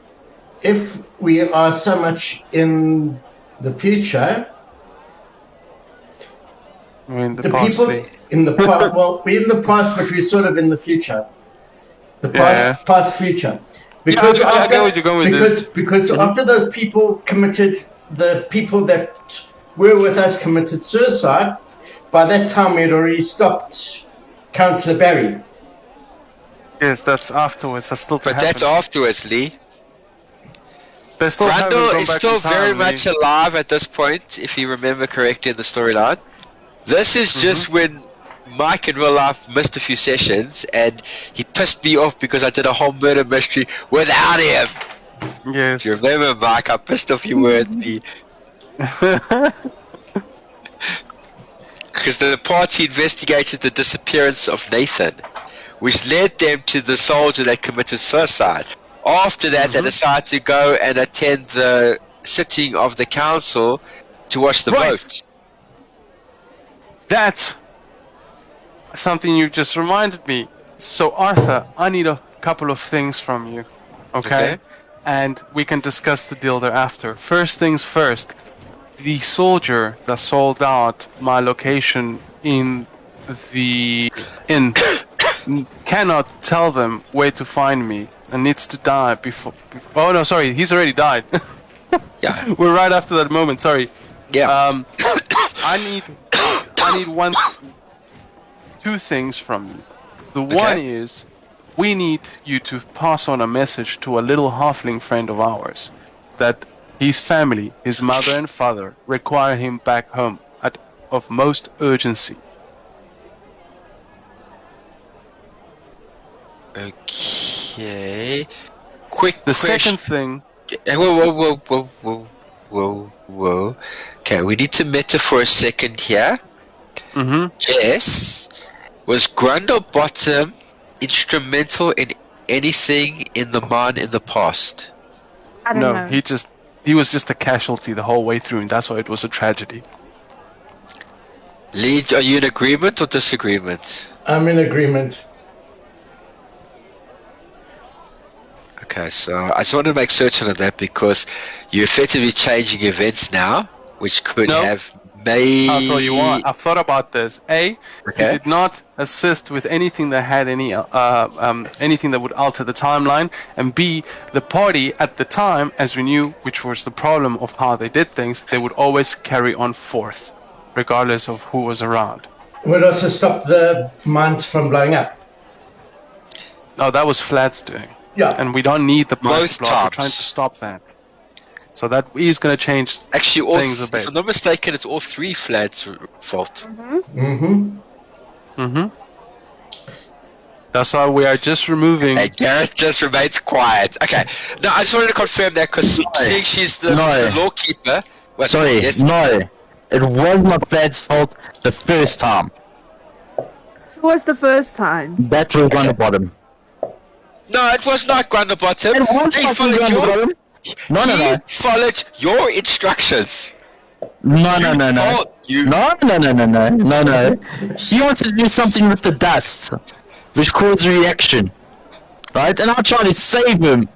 If we are so much in the future,
I mean, the
the
past.
people in the past, well, we're in the past, but we're sort of in the future. The past future. Because
I get what you're going with this.
Because after those people committed, the people that were with us committed suicide, by that time we had already stopped Councillor Barry.
Yes, that's afterwards. That's still to
But
happen.
that's afterwards, Lee.
They still haven't
Brando
gone
is
back
still
in time,
very
Lee.
much alive at this point, if you remember correctly in the storyline. This is just when Mike in real life missed a few sessions, and he pissed me off because I did a whole murder mystery without him.
Yes.
You remember, Mike? How pissed off you were at me. Because the party investigated the disappearance of Nathan, which led them to the soldier that committed suicide. After that, they decided to go and attend the sitting of the council to watch the
Right.
vote.
That something you just reminded me. So Arthur, I need a couple of things from you, okay? And we can discuss the deal thereafter. First things first, the soldier that sold out my location in the inn cannot tell them where to find me and needs to die before oh no, sorry, he's already died.
Yeah.
We're right after that moment, sorry.
Yeah.
I need two things from you. The one is, we need you to pass on a message to a little halfling friend of ours that his family, his mother and father, require him back home of most urgency.
Okay. Quick
The
question.
second thing,
Whoa. Okay, we need to meta for a second here. Jess, was Grundlebottom instrumental in anything in the mine in the past?
I don't
no,
know.
he was just a casualty the whole way through, and that's why it was a tragedy.
Lead, are you in agreement or disagreement?
I'm in agreement.
Okay, so I just wanted to make certain of that because you're effectively changing events now, which could
No.
have made...
I'll tell you what, I've thought about this. A,
Okay.
he did not assist with anything that had anything that would alter the timeline, and B, the party at the time, as we knew, which was the problem of how they did things, they would always carry on forth, regardless of who was around.
Would also stop the mines from blowing up.
Oh, that was Flad's doing.
Yeah.
And we don't need the
Both
mines to blow up. We're
times.
trying to stop that. So that is going to change
Actually,
things a bit.
if I'm not mistaken, it's all three Flad's fault.
That's why we are just removing...
And Gareth just remains quiet. Okay. No, I just wanted to confirm that because seeing she's the lawkeeper... What,
Sorry,
yes?
no. It was not Flad's fault the first time.
It was the first time.
That was on the bottom.
No, it was not Grundlebottom.
It was
He
fucking
followed
on the
your...
bottom. No.
He followed your instructions.
No.
Oh, you...
No. He wanted to do something with the dust, which caused a reaction. Right? And I tried to save him.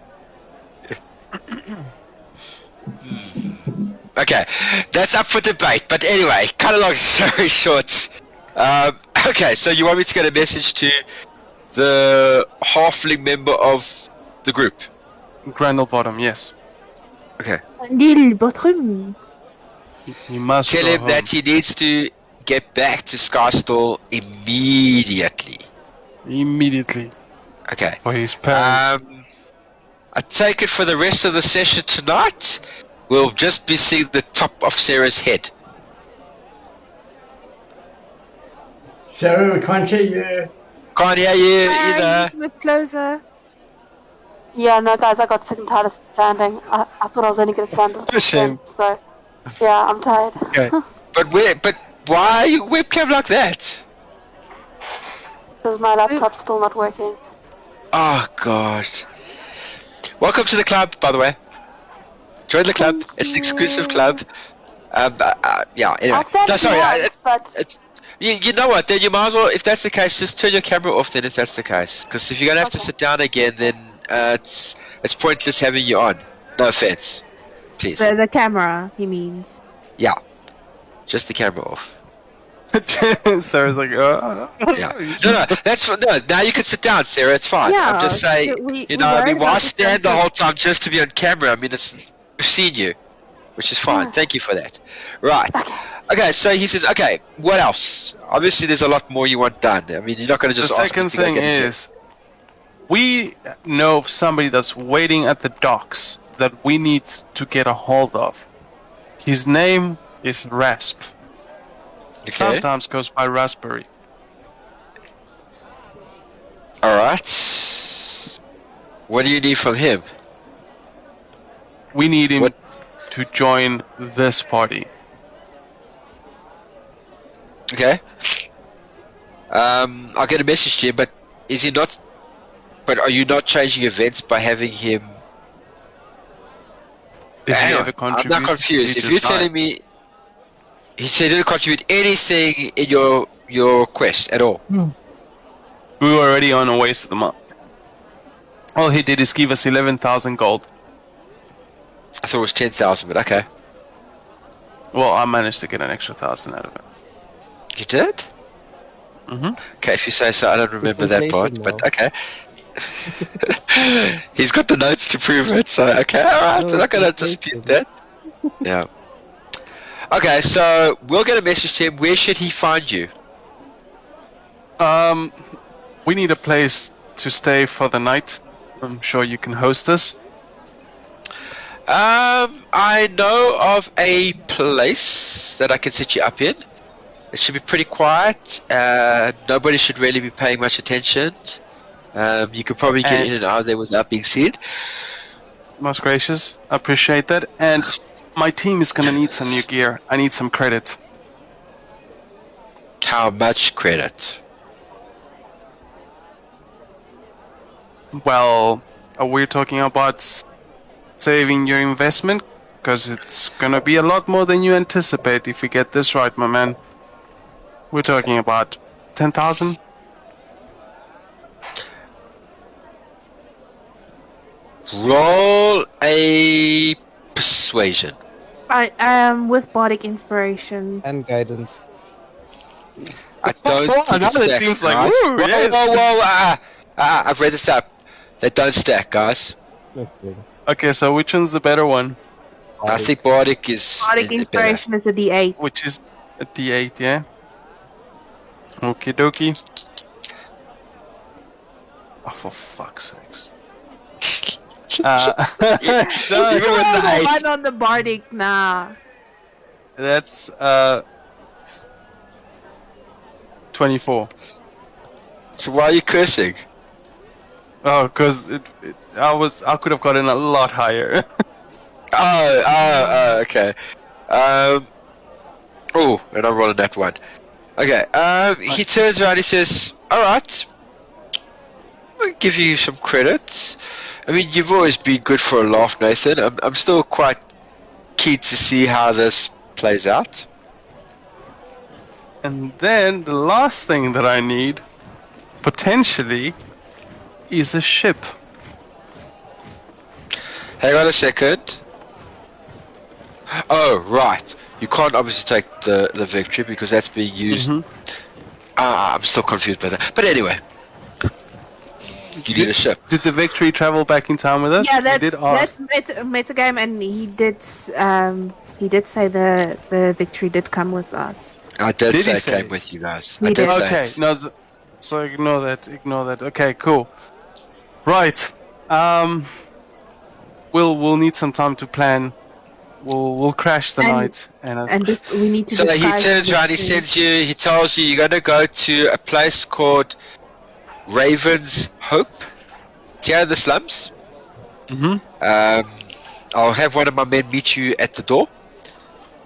Okay, that's up for debate. But anyway, cut a long story short. Okay, so you want me to get a message to the halfling member of the group?
Grundlebottom, yes.
Okay.
Little bottom.
He must
Tell
go
him
home.
that he needs to get back to Skystall immediately.
Immediately.
Okay.
For his parents.
I take it for the rest of the session tonight, we'll just be seeing the top of Sarah's head.
Sarah, we can't hear you.
Can't hear you
Hi,
either.
you move closer.
Yeah, no, guys, I got sick and tired of standing. I thought I was only going to stand.
A shame.
So, yeah, I'm tired.
Okay.
But why are you webcam like that?
Because my laptop's still not working.
Oh god. Welcome to the club, by the way. Join the club. It's an exclusive club. Yeah. Anyway.
I'll stand
No, sorry.
behind, but
It's you know what? Then you might as well. If that's the case, just turn your camera off. Then, if that's the case, because if you're gonna have to
Okay.
sit down again, then it's pointless having you on. No offense, please.
The camera, he means.
Yeah. Just the camera off.
Sarah's like,
Yeah. No. That's no. Now you can sit down, Sarah. It's fine.
Yeah,
I'm just saying.
we
You know, I mean,
worried
why
about the
stand the
camera.
whole time just to be on camera? I mean, we've seen you, which is fine.
Yeah.
Thank you for that. Right. Okay, so he says, okay, what else? Obviously, there's a lot more you want done. I mean, you're not going to
the
just ask me
second
to go
thing
get it.
is, we know of somebody that's waiting at the docks that we need to get a hold of. His name is Rasp.
Okay.
Sometimes goes by Raspberry.
All right. What do you need from him?
We need him
What?
to join this party.
Okay. I'll get a message to him, but is he not? But are you not changing events by having him?
Did he
Hang
ever
on, I'm
contribute?
not confused.
He
If
just
you're
died.
telling me he didn't contribute anything in your your quest at all.
We were already on our way to the map. All he did is give us 11,000 gold.
I thought it was 10,000, but okay.
Well, I managed to get an extra 1,000 out of it.
You did?
Mhm.
Okay, if you say so, I don't remember that part,
inflation
but
now.
okay. He's got the notes to prove it, so okay, alright,
No,
I'm not gonna
it's
dispute
inflation.
that. Yeah. Okay, so we'll get a message to him. Where should he find you?
We need a place to stay for the night. I'm sure you can host us.
I know of a place that I can set you up in. It should be pretty quiet. Nobody should really be paying much attention. You could probably get
And-
in and out of there without being seen.
Most gracious. I appreciate that. And my team is gonna need some new gear. I need some credit.
How much credit?
Well, are we talking about saving your investment? Because it's gonna be a lot more than you anticipate if we get this right, my man. We're talking about 10,000?
Roll a persuasion.
I with bardic inspiration.
And guidance.
I don't
Oh,
think
now
it
that
stacks,
seems like,
guys.
woo,
Whoa,
yes.
whoa, I've read this up. They don't stack, guys.
Okay.
Okay, so which one's the better one?
I think Bardic is
Bardic
better.
inspiration is a D8.
Which is a D8, yeah? Okie dokie. Oh, for fuck's sakes. Done.
Even with the
Oh,
8.
one on the bardic, nah.
That's 24.
So why are you cursing?
Oh, because I could have gotten a lot higher.
Okay. Oh, and I'm rolling that one. Okay, he turns around, he says, alright, I'll give you some credit. I mean, you've always been good for a laugh, Nathan. I'm still quite keen to see how this plays out.
And then the last thing that I need, potentially, is a ship.
Hang on a second. Oh, right. You can't obviously take the victory because that's being used. I'm still confused by that. But anyway. You need a ship.
Did the victory travel back in time with us?
Yeah,
We
that's
did ask.
metagame, and he did say the victory did come with us.
I did,
Did
say
he
it
say?
came with you guys.
He
I did
did.
say
Okay,
it.
no, so ignore that. Okay, cool. Right. We'll need some time to plan. We'll crash the
And-
night
And this we need to.
So he
disguise
turns
the
around, he
victory.
sends you, he tells you you're going to go to a place called Raven's Hope. It's here in the slums. I'll have one of my men meet you at the door.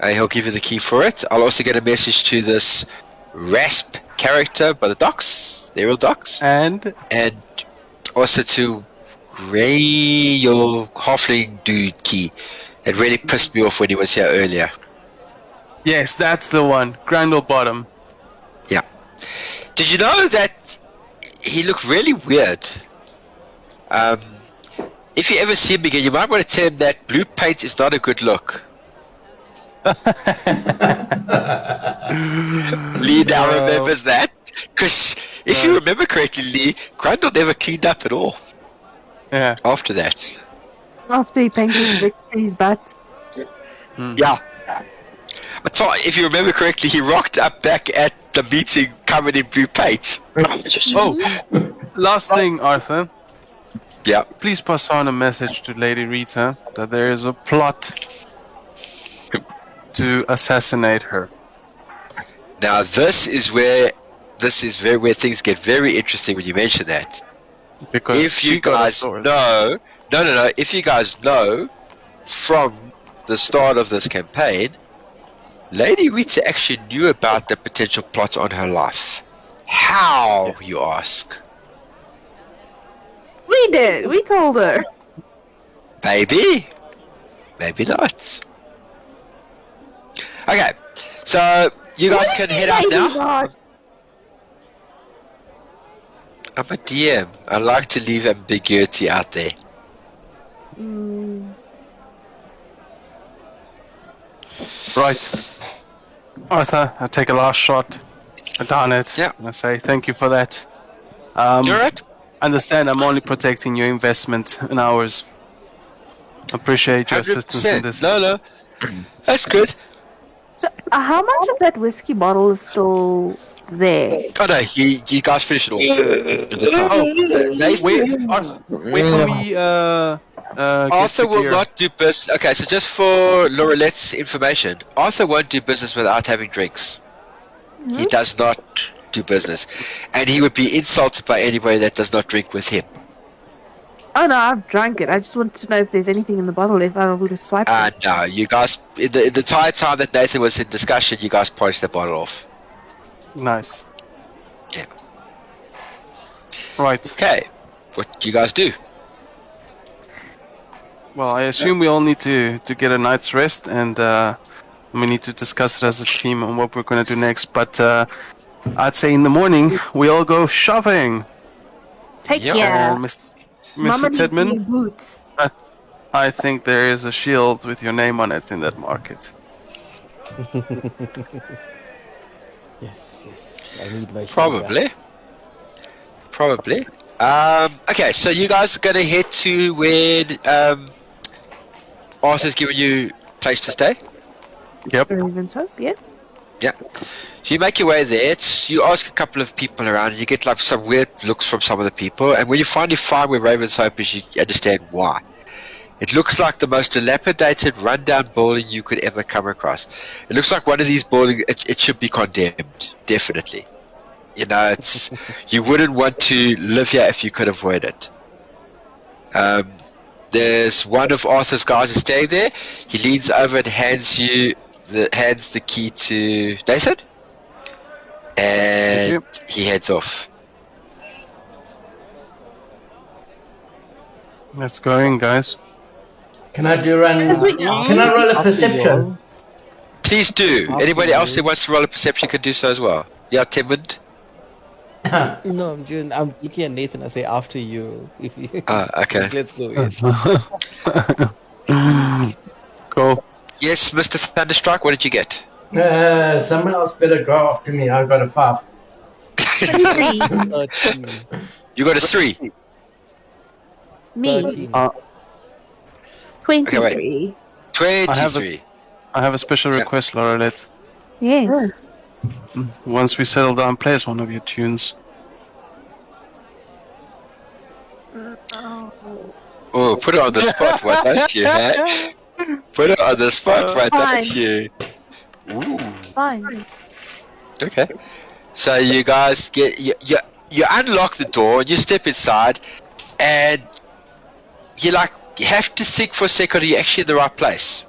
He'll give you the key for it. I'll also get a message to this Rasp character by the docks, the aerial docks,
and
and also to Ray, your halfling dude key. It really pissed me off when he was here earlier.
yes, that's the one. Grandel Bottom.
Yeah. Did you know that he looked really weird? If you ever see him again, you might want to tell him that blue paint is not a good look. Lee now
No.
remembers that. Because if you remember correctly, Lee, Grundle never cleaned up at all
Yeah.
after that.
After he painted victory's butt.
Yeah. I thought, if you remember correctly, he rocked up back at the meeting covered in blue paint.
Oh, last thing, Arthur.
Yeah.
Please pass on a message to Lady Rita that there is a plot to assassinate her.
Now this is where things get very interesting when you mention that.
Because
If
she
you
got a
guys
sword.
know, no. If you guys know from the start of this campaign, Lady Rita actually knew about the potential plot on her life. How, you ask?
We did. We told her.
Maybe. Maybe not. Okay, so you guys can head out
Maybe
now.
not.
I'm a DM. I like to leave ambiguity out there.
Right. Arthur, I take a last shot. I darn it.
Yeah.
I say thank you for that.
You alright?
Understand I'm only protecting your investment and ours. Appreciate your assistance in
100%.
this.
No. That's good.
So, how much of that whiskey bottle is still there?
Oh no, you guys finish it all.
Arthur, where can we get
Arthur
the
will
gear?
not do business. Okay, so just for Laurelette's information, Arthur won't do business without having drinks. He does not do business, and he would be insulted by anybody that does not drink with him.
Oh no, I've drank it. I just wanted to know if there's anything in the bottle if I would have swiped it.
No, you guys, in the entire time that Nathan was in discussion, you guys polished the bottle off.
Nice.
Yeah.
Right.
Okay, what do you guys do?
Well, I assume we all need to get a night's rest, and we need to discuss it as a team on what we're going to do next. But I'd say in the morning we all go shopping.
Take
Yeah.
care.
Mr.
Mama needs new
Tidman,
boots.
I think there is a shield with your name on it in that market.
Yes. I need my shield back.
Probably. Okay, so you guys are gonna head to where Arthur's given you a place to stay.
Yep.
Ravenshope, yes.
Yeah. So you make your way there. You ask a couple of people around, and you get like some weird looks from some of the people. And when you finally find where Ravenshope is, you understand why. It looks like the most dilapidated, rundown building you could ever come across. It looks like one of these buildings. It should be condemned, definitely. You know, it's you wouldn't want to live here if you could avoid it. There's one of Arthur's guys is staying there. He leans over and hands the key to Nathan, and he heads off.
Let's go in, guys.
Can I roll a perception?
Please do. Anybody else who wants to roll a perception can do so as well. Yeah, Timid.
No, I'm looking at Nathan. I say after you. If you.
Okay.
Let's go in.
Cool.
Yes, Mr. Thunderstrike, what did you get?
Someone else better go after me. I got a 5.
23.
13.
You got a 3.
Me.
13.
23.
Okay, 23.
I have a special request, Laurelette.
Yes.
Once we settle down, play us one of your tunes.
Oh, put it on the spot, why don't you, huh? Put it on the spot, why
Fine.
don't you? Ooh.
Fine.
Okay. So you guys you unlock the door and you step inside, and you have to think for a second, are you actually in the right place?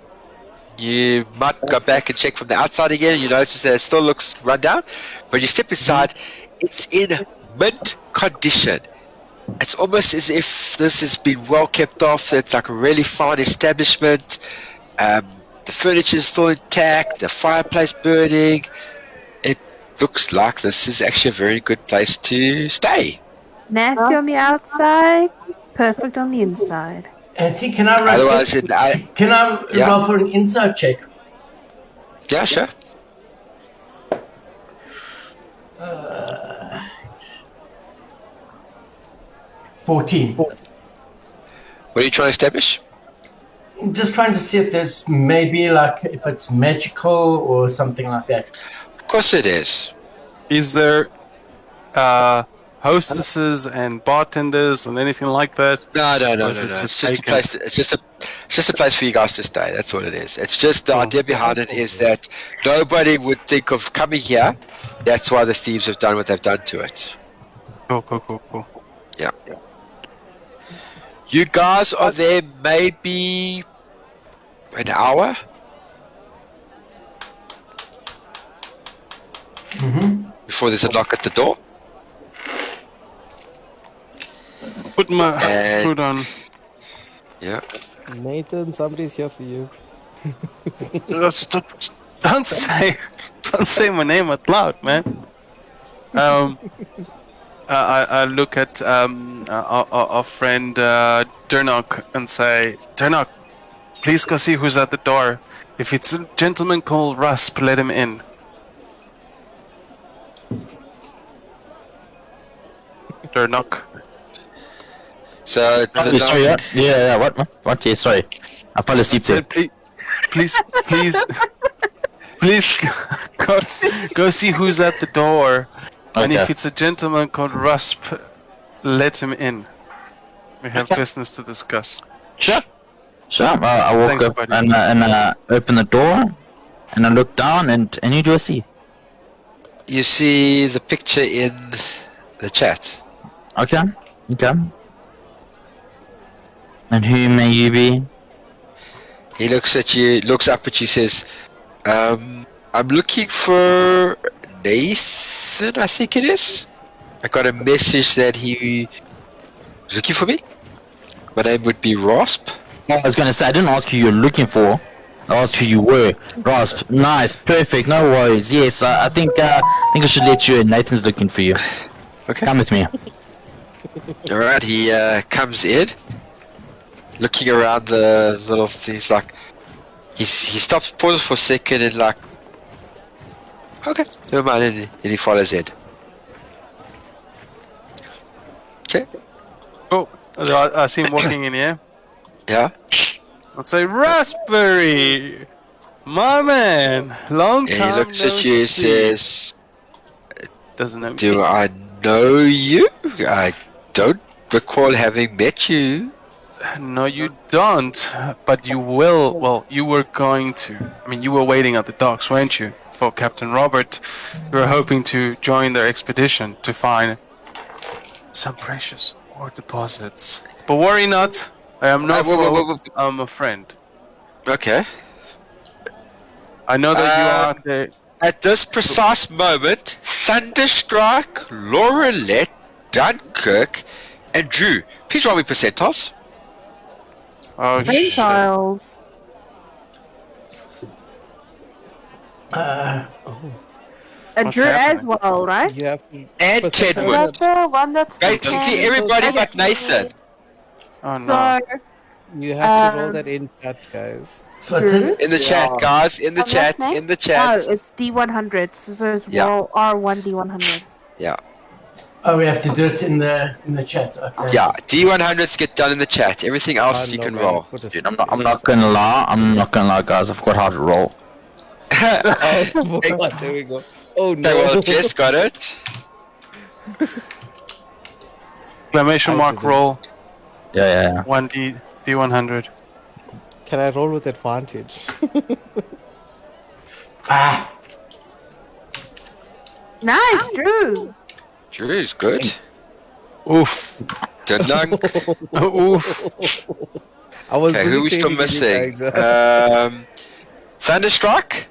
You might go back and check from the outside again, and you notice that it still looks run down. But you step inside, it's in mint condition. It's almost as if this has been well kept off. It's like a really fine establishment. The furniture is still intact, the fireplace burning. It looks like this is actually a very good place to stay.
Nasty on the outside, perfect on the inside.
And see, can I roll?
Otherwise, yeah.
Roll for an inside check?
Yeah, sure.
14.
What are you trying to establish?
I'm just trying to see if there's maybe if it's magical or something like that.
Of course it is.
Is there hostesses and bartenders and anything like that?
No.
is it
It's
just
just a
vacant?
place. It's just a place for you guys to stay. That's what it is. It's just the idea behind it is that nobody would think of coming here. That's why the thieves have done what they've done to it.
Cool.
Yeah. You guys are there maybe an hour. Before there's a knock at the door.
Put my
And-
food on.
Yeah.
Nathan, somebody's here for you.
Don't say my name out loud, man. I look at our friend Dernok and say, Dernok, please go see who's at the door. If it's a gentleman called Rasp, let him in. Dernok.
So,
Sorry, yeah, what? Yeah, sorry. I fell asleep there.
Said, please, go see who's at the door. And if
Okay.
it's a gentleman called Rasp, let him in. We have business to discuss.
Sure. I walk
Thanks,
up
buddy.
and open the door, and I look down, and who do I see?
you see the picture in the chat.
Okay. And who may you be?
He looks at you, looks up at you, says, I'm looking for Nathan, I think it is. I got a message that he was looking for me. My name would be Rasp.
I was gonna say, I didn't ask who you're looking for. I asked who you were. Rasp, nice, perfect, no worries. Yes, I think I should let you in. Nathan's looking for you.
Okay.
Come with me.
Alright, he comes in, looking around the little things, like, he stops, pauses for a second, and like, okay, never mind, and he follows in. Okay,
Oh, I see him walking in here.
yeah,
I'll say, Raspberry! My man! Long
and he
time
looks
no
at you and
see.
says,
Doesn't know
do
me.
I know you? I don't recall having met you.
No, you don't. But you will. Well, you were going to. I mean, you were waiting at the docks, weren't you? For Captain Robert. You were hoping to join their expedition to find some precious ore deposits. But worry not. I am not foe. I'm a friend.
Okay.
I know that you are at the.
At this precise moment, Thunderstrike, Laurelette, Dunkirk, and Drew. Please roll me percentiles.
Oh, shit.
Gentiles.
Uh,
And
What's
Drew as
happening?
well, right?
You have to.
And
But
Is
Tedwood.
that the one that's
Basically everybody but Nathan.
Oh, no.
So,
You have to roll
Um,
that in chat, guys.
so what's in it?
In the chat, guys. In the
What's
chat.
that name?
In the
no,
chat.
it's D100. So it's
Yeah.
R1 D100.
Yeah.
Oh, we have to do it in the chat. Okay.
Yeah. D100s get done in the chat. Everything else
Ah,
you
no,
can
man,
roll.
put a
Dude, I'm not gonna lie, guys. I forgot how to roll.
Oh, sport. There we go. Oh no.
Okay, well, Jess got it.
Exclamation
I
mark
did it.
roll.
Yeah.
1D D100.
Can I roll with advantage?
Ah,
Nice, Drew.
Drew's good.
Oof.
Dun-dun.
Oof.
I was
Okay,
busy
who are we still
training you
missing?
guys.
Thunderstrike?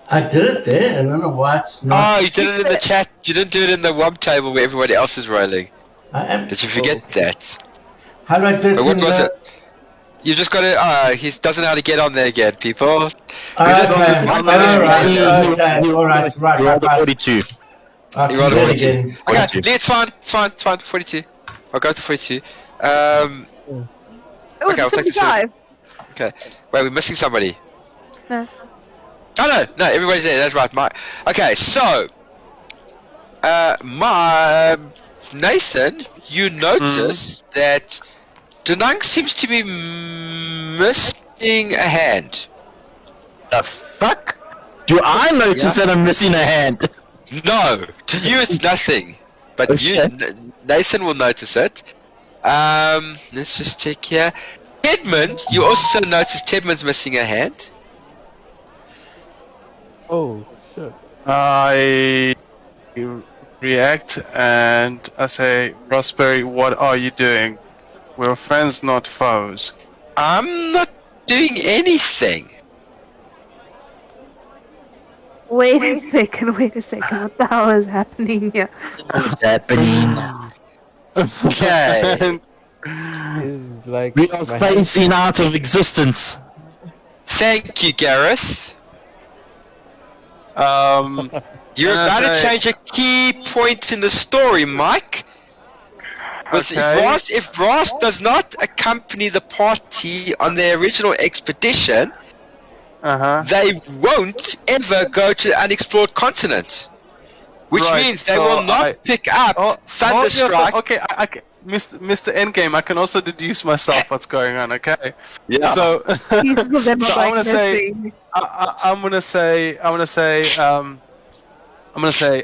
I did it there. I don't know why it's not.
Oh, you did it in the chat. You didn't do it in the WOM table where everybody else is rolling.
I am.
Did you forget that?
How do I do it?
But what
in
was
the...
it? You just got to. He doesn't know how to get on there again, people.
Oh,
We just-
okay.
one
All
minute
right.
is-
Okay. All right. Right.
You rolled
Right.
a
Right.
42.
Okay,
You rolled a
then
42.
again.
Okay,
42.
Lee, it's fine. 42. I'll go to 42.
Oh,
Okay, I'll take the
75.
Okay. Wait, we're missing somebody.
No.
Oh no, everybody's there. That's right. Okay, so my Nathan, you notice that Denang seems to be missing a hand.
The fuck? Do I notice that I'm missing a hand?
No, to you it's nothing, but
Oh,
you,
shit.
Nathan will notice it. Let's just check here. Tedman, you also notice Tedman's missing a hand.
Oh shit.
I react and I say, Raspberry, what are you doing? We're friends, not foes.
I'm not doing anything.
Wait a second. What the hell is happening here?
What's happening?
Okay.
And
Is like
We are
my hand-
phasing out of existence.
Thank you, Gareth.
um,
You're
Can I
about to
say-
change a key point in the story, Mike.
Okay.
If Ross does not accompany the party on their original expedition, they won't ever go to the unexplored continent. Which
Right,
means they
so
will not pick up Thunderstrike.
Okay, Mr. Endgame, I can also deduce myself what's going on. Okay.
Yeah.
So,
Pieces of them
so
are
I'm gonna say,
missing.
I'm gonna say,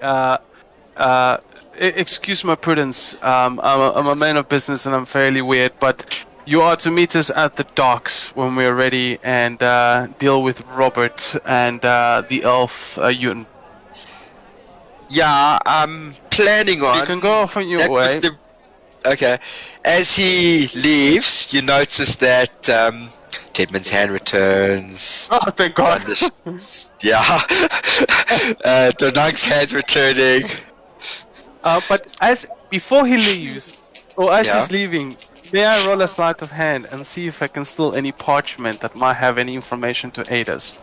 excuse my prudence. I'm a man of business and I'm fairly weird, but you are to meet us at the docks when we're ready and deal with Robert and the elf Ewan.
Yeah, I'm planning on.
You can go off on your
that was
way.
Okay. As he leaves, you notice that Tedman's hand returns.
Oh, thank God.
Yeah. Donank's hand's returning.
But before he leaves, or as
Yeah.
he's leaving, may I roll a sleight of hand and see if I can steal any parchment that might have any information to aid us?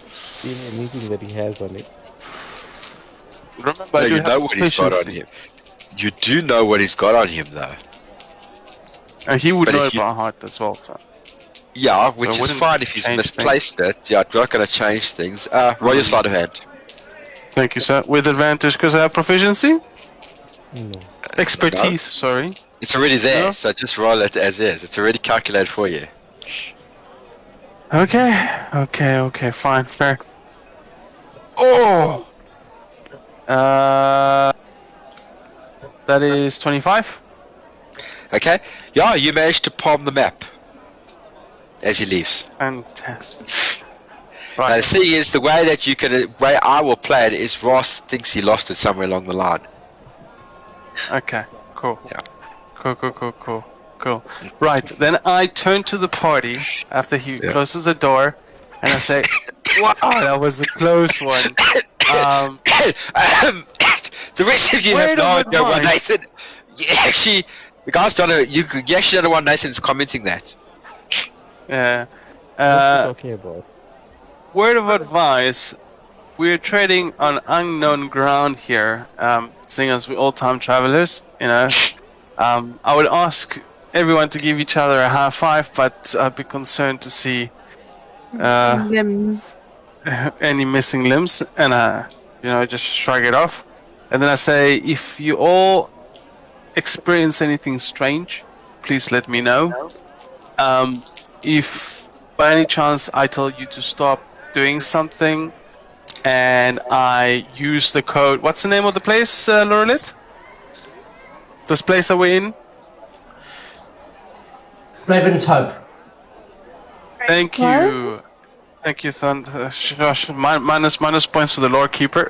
See anything that he has on it.
Remember,
No,
I do
you know
have
what he's got on
proficiency.
him. You do know what he's got on him, though.
And he would
But
know
if
it
you-
by heart as well, so.
Yeah, which
it
is
wouldn't
fine if he's
change
misplaced it. Yeah, it's not going to change things. Roll your sleight of hand.
Thank you, sir. With advantage because I have proficiency?
No.
Expertise, sorry.
It's already there,
Yeah.
so just roll it as is. It's already calculated for you.
Okay, fine, fair. Oh! That is 25.
Okay? Yeah, you managed to palm the map as he leaves.
Fantastic.
Now,
Right.
the thing is, the way I will play it is Ross thinks he lost it somewhere along the line.
Okay, cool.
Yeah.
Cool. Right, then I turn to the party after he closes the door and I say, wow, that was a close one.
The rest of you have
Word
no
of
idea what
advice.
Nathan. The guys don't know. You actually don't know what Nathan's commenting that.
Yeah.
What are you talking about?
Word of advice, we're trading on unknown ground here, seeing as we're all time travelers, you know. I would ask everyone to give each other a high five, but I'd be concerned to see
Limbs.
any missing limbs, and just shrug it off. And then I say, if you all experience anything strange, please let me know. If by any chance I tell you to stop doing something, and I use the code, what's the name of the place, Lorelit? This place that we're in?
Raven's Hope.
Thank you. Thank you, Thunder. Josh, minus points to the lore keeper.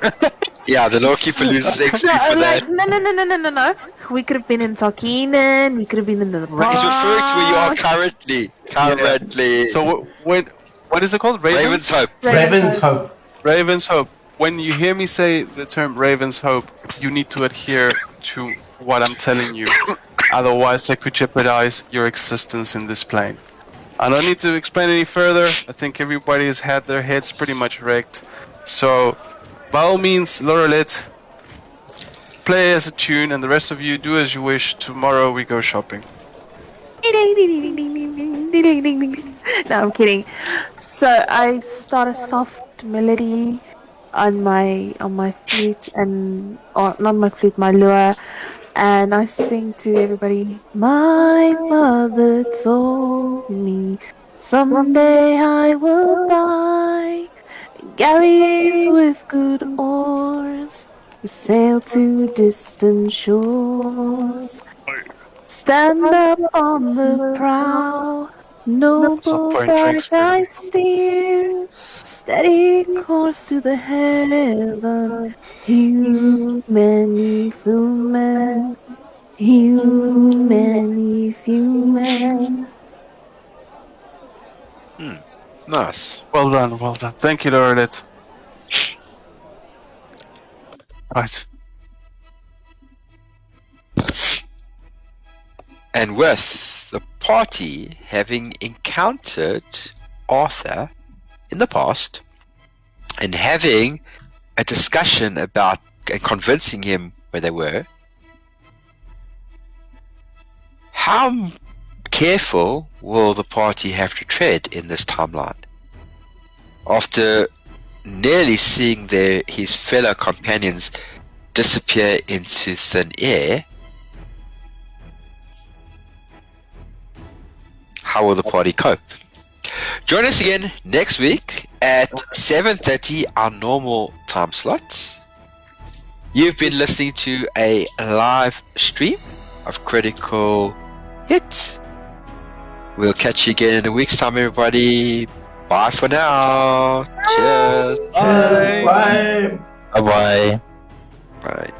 Yeah, the lawkeeper loses XP
No,
for
like,
that.
no. We could have been in Tarkinen. We could have been in the
He's referring to where you are currently. Currently.
So what is it called?
Raven's Hope.
Raven's Hope.
Raven's Hope. When you hear me say the term Raven's Hope, you need to adhere to what I'm telling you. Otherwise, I could jeopardize your existence in this plane. I don't need to explain any further. I think everybody has had their heads pretty much wrecked. So, by all means, Lorelit, play as a tune, and the rest of you do as you wish. Tomorrow we go shopping.
No, I'm kidding. So I start a soft melody on my flute or not my flute, my lure, and I sing to everybody. My mother told me someday I will buy galleys with good oars, sail to distant shores. Stand up on the prow, noble
point
flag
drinks for
I steer, steady course to the heaven, human, human.
Nice.
Well done. Thank you, Lorelit. Right.
And with the party having encountered Arthur in the past and having a discussion about and convincing him where they were, how careful will the party have to tread in this timeline? After nearly seeing his fellow companions disappear into thin air, how will the party cope? Join us again next week at 7:30, our normal time slot. You've been listening to a live stream of Critical Hit. We'll catch you again in a week's time, everybody. Bye for now. Cheers.
Cheers. Bye.
Bye bye.
Bye.